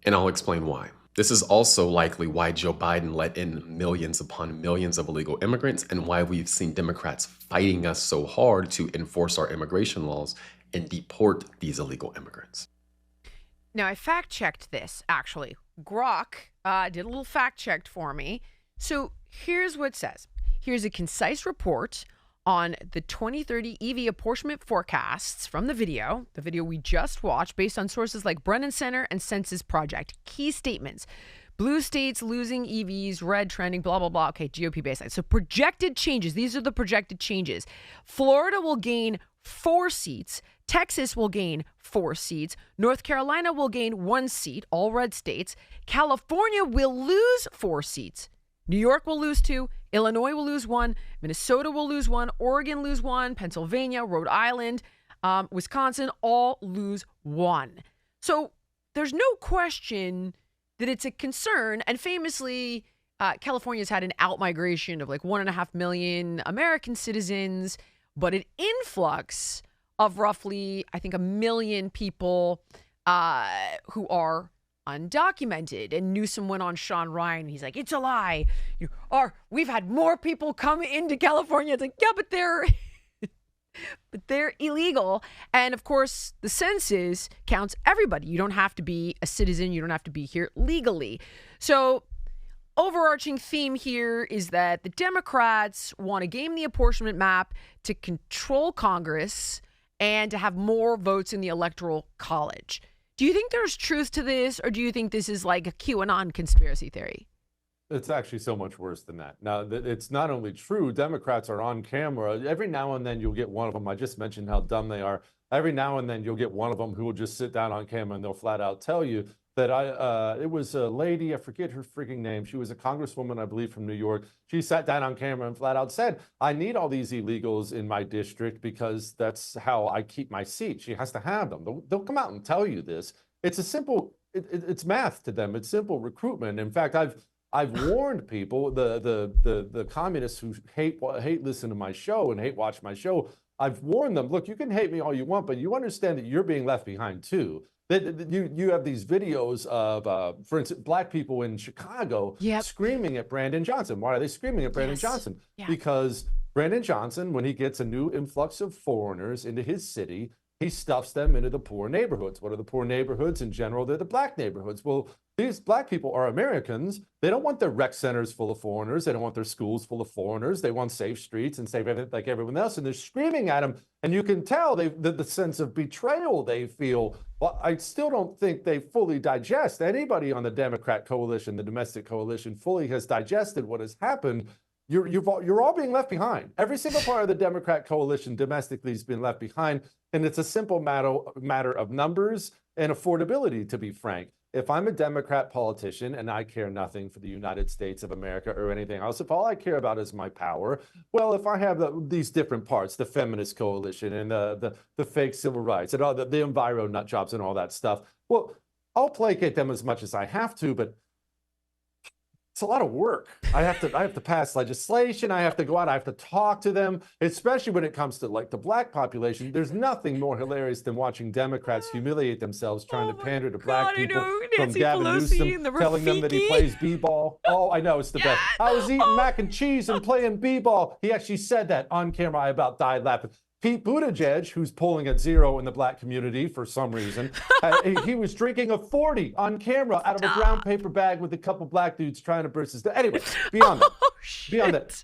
and I'll explain why. This is also likely why Joe Biden let in millions upon millions of illegal immigrants and why we've seen Democrats fighting us so hard to enforce our immigration laws and deport these illegal immigrants. Now, I fact-checked this, actually. Grok did a little fact-check for me. So here's what it says. Here's a concise report on the 2030 EV apportionment forecasts from the video we just watched, based on sources like Brennan Center and Census Project. Key statements. Blue states losing EVs, red trending, blah, blah, blah. Okay, GOP baseline. So projected changes. These are the projected changes. Florida will gain 4 seats. Texas will gain 4 seats. North Carolina will gain 1 seat, all red states. California will lose 4 seats. New York will lose 2. Illinois will lose 1. Minnesota will lose 1. Oregon lose 1. Pennsylvania, Rhode Island, Wisconsin all lose 1. So there's no question that it's a concern. And famously, California's had an out-migration of like 1.5 million American citizens, but an influx of roughly, I think, 1 million people who are undocumented. And Newsom went on Sean Ryan. And he's like, it's a lie. We've had more people come into California. It's like, yeah, but they're illegal. And of course, the census counts everybody. You don't have to be a citizen. You don't have to be here legally. So overarching theme here is that the Democrats want to game the apportionment map to control Congress and to have more votes in the Electoral College. Do you think there's truth to this, or do you think this is like a QAnon conspiracy theory? It's actually so much worse than that. Now, it's not only true, Democrats are on camera. Every now and then you'll get one of them. I just mentioned how dumb they are. Every now and then you'll get one of them who will just sit down on camera and they'll flat out tell you that it was a lady, I forget her freaking name. She was a congresswoman, I believe, from New York. She sat down on camera and flat out said, I need all these illegals in my district because that's how I keep my seat. She has to have them. They'll come out and tell you this. It's a simple, it's math to them. It's simple recruitment. In fact, I've warned people, the communists who hate listen to my show and hate watch my show. I've warned them, look, you can hate me all you want, but you understand that you're being left behind too. You have these videos of, for instance, black people in Chicago screaming at Brandon Johnson. Why are they screaming at Brandon Johnson? Because Brandon Johnson, when he gets a new influx of foreigners into his city, he stuffs them into the poor neighborhoods. What are the poor neighborhoods? In general, they're the black neighborhoods. Well, these black people are Americans. They don't want their rec centers full of foreigners. They don't want their schools full of foreigners. They want safe streets and safe everything like everyone else. And they're screaming at them. And you can tell the sense of betrayal they feel. Well, I still don't think they fully digest. Anybody on the Democrat coalition, the domestic coalition, fully has digested what has happened. You're all being left behind. Every single part of the Democrat coalition domestically has been left behind. And it's a simple matter of numbers and affordability, to be frank. If I'm a Democrat politician and I care nothing for the United States of America or anything else, if all I care about is my power, well, if I have these different parts, the feminist coalition and the fake civil rights and all the enviro nut jobs and all that stuff, well, I'll placate them as much as I have to, but it's a lot of work. I have to pass legislation. I have to go out. I have to talk to them, especially when it comes to like the black population. There's nothing more hilarious than watching Democrats humiliate themselves trying to pander to black people. From Gavin Newsom telling them that he plays b-ball. Oh, I know, it's the best. I was eating mac and cheese and playing b-ball. He actually said that on camera. I about died laughing. Pete Buttigieg, who's polling at 0 in the black community for some reason, he was drinking a 40 on camera out of a brown paper bag with a couple black dudes trying to burst his. Anyway, beyond that,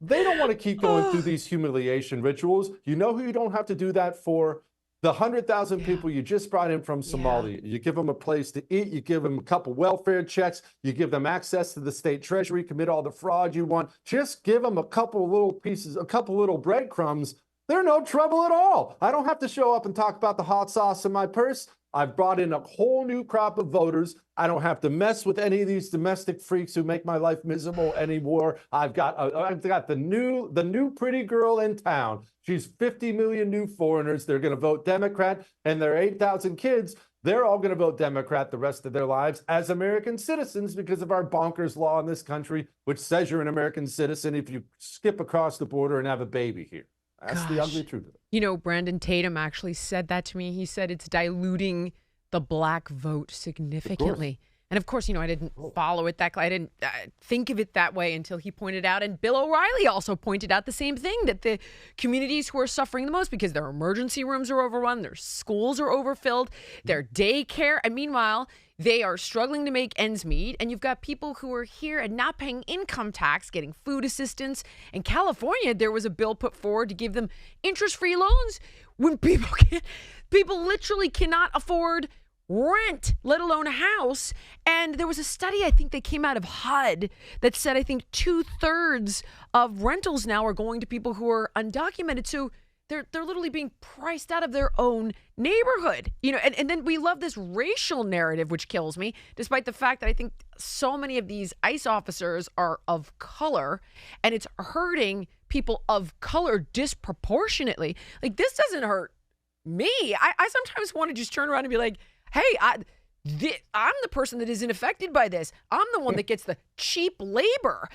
they don't want to keep going through these humiliation rituals. You know who you don't have to do that for? The 100,000 people you just brought in from Somalia. You give them a place to eat. You give them a couple welfare checks. You give them access to the state treasury. Commit all the fraud you want. Just give them a couple little pieces, a couple little breadcrumbs. They're no trouble at all. I don't have to show up and talk about the hot sauce in my purse. I've brought in a whole new crop of voters. I don't have to mess with any of these domestic freaks who make my life miserable anymore. I've got the new pretty girl in town. She's 50 million new foreigners. They're going to vote Democrat, and their 8,000 kids, they're all going to vote Democrat the rest of their lives as American citizens because of our bonkers law in this country, which says you're an American citizen if you skip across the border and have a baby here. That's the ugly truth of it. You know, Brandon Tatum actually said that to me. He said it's diluting the black vote significantly. And of course, you know, I didn't follow it I didn't think of it that way until he pointed out. And Bill O'Reilly also pointed out the same thing, that the communities who are suffering the most because their emergency rooms are overrun, their schools are overfilled, their daycare. And meanwhile, they are struggling to make ends meet. And you've got people who are here and not paying income tax, getting food assistance. In California, there was a bill put forward to give them interest-free loans when people literally cannot afford rent, let alone a house. And there was a study, I think, that came out of HUD that said, I think 2/3 of rentals now are going to people who are undocumented. So they're literally being priced out of their own neighborhood, you know, and then we love this racial narrative, which kills me, despite the fact that I think so many of these ICE officers are of color, and it's hurting people of color disproportionately. Like, this doesn't hurt me. I sometimes want to just turn around and be like, hey, I'm the person that isn't affected by this. I'm the one that gets the cheap labor.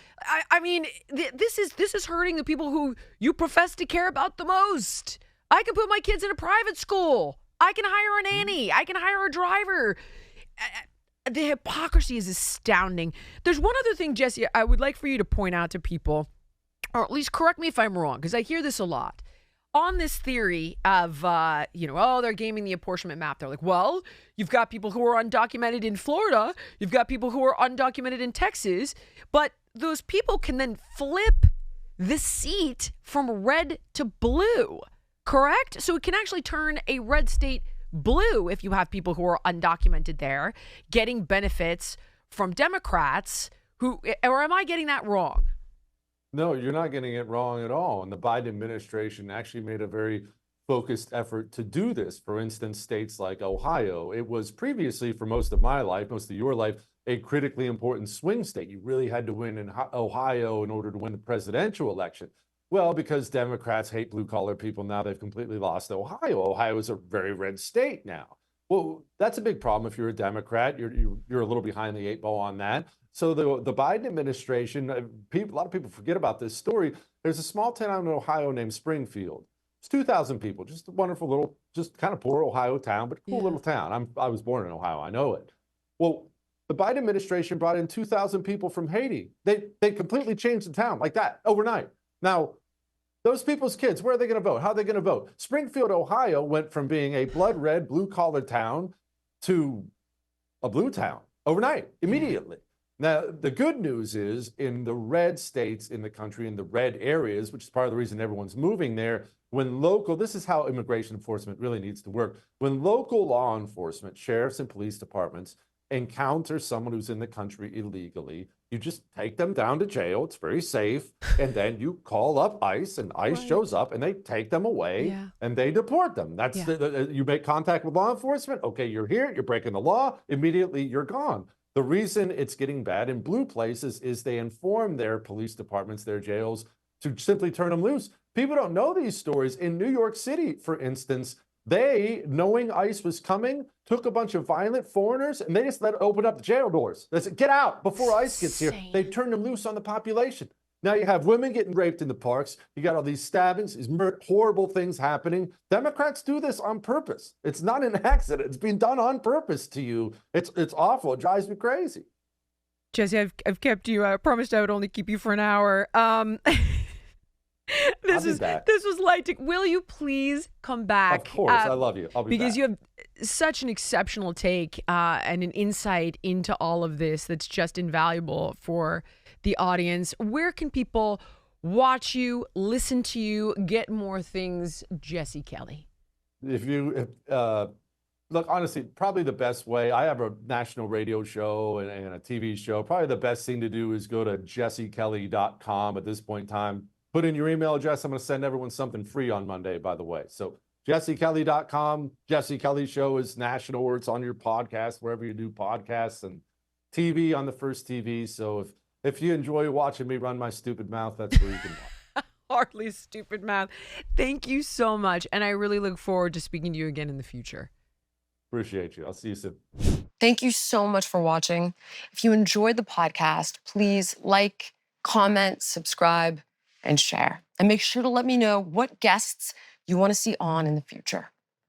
I mean, this is hurting the people who you profess to care about the most. I can put my kids in a private school. I can hire a nanny. I can hire a driver. The hypocrisy is astounding. There's one other thing, Jesse, I would like for you to point out to people, or at least correct me if I'm wrong, because I hear this a lot. On this theory of, they're gaming the apportionment map. They're like, well, you've got people who are undocumented in Florida. You've got people who are undocumented in Texas. But those people can then flip the seat from red to blue, correct? So it can actually turn a red state blue if you have people who are undocumented there getting benefits from Democrats or am I getting that wrong? No, you're not getting it wrong at all. And the Biden administration actually made a very focused effort to do this. For instance, states like Ohio, it was previously, for most of my life, most of your life, a critically important swing state. You really had to win in Ohio in order to win the presidential election. Well, because Democrats hate blue collar people now, they've completely lost Ohio. Ohio is a very red state now. Well, that's a big problem if you're a Democrat. You're a little behind the eight ball on that. So the Biden administration, a lot of people forget about this story. There's a small town in Ohio named Springfield. It's 2,000 people, just a wonderful little, just kind of poor Ohio town, but cool little town. I was born in Ohio, I know it. Well, the Biden administration brought in 2,000 people from Haiti. They completely changed the town like that overnight. Now, those people's kids, where are they going to vote? How are they going to vote? Springfield, Ohio went from being a blood red, blue collar town to a blue town overnight, immediately. Now, the good news is in the red states in the country, in the red areas, which is part of the reason everyone's moving there, this is how immigration enforcement really needs to work. When local law enforcement, sheriffs and police departments encounter someone who's in the country illegally, you just take them down to jail. It's very safe. And then you call up ICE, and ICE shows up, and they take them away, and they deport them. That's you make contact with law enforcement. Okay, you're here. You're breaking the law. Immediately, you're gone. The reason it's getting bad in blue places is they inform their police departments, their jails, to simply turn them loose. People don't know these stories. In New York City, for instance, they, knowing ICE was coming, took a bunch of violent foreigners and they just open up the jail doors. They said, get out before ICE gets here. They turned them loose on the population. Now you have women getting raped in the parks. You got all these stabbings, these horrible things happening. Democrats do this on purpose. It's not an accident. It's being done on purpose to you. It's awful. It drives me crazy. Jesse, I've kept you. I promised I would only keep you for an hour. This was light. Will you please come back? Of course, I love you. I'll be because back. you have such an exceptional take and an insight into all of this that's just invaluable for the audience. Where can people watch you, listen to you, get more things, Jesse Kelly? Look, honestly, probably the best way, I have a national radio show and a TV show. Probably the best thing to do is go to jessekelly.com at this point in time. Put in your email address. I'm going to send everyone something free on Monday, by the way. So jessekelly.com. Jesse Kelly Show is national, or it's on your podcast, wherever you do podcasts, and TV on the First TV. So if you enjoy watching me run my stupid mouth, that's where you can watch. Hardly stupid mouth. Thank you so much. And I really look forward to speaking to you again in the future. Appreciate you. I'll see you soon. Thank you so much for watching. If you enjoyed the podcast, please like, comment, subscribe, and share. And make sure to let me know what guests you want to see on in the future.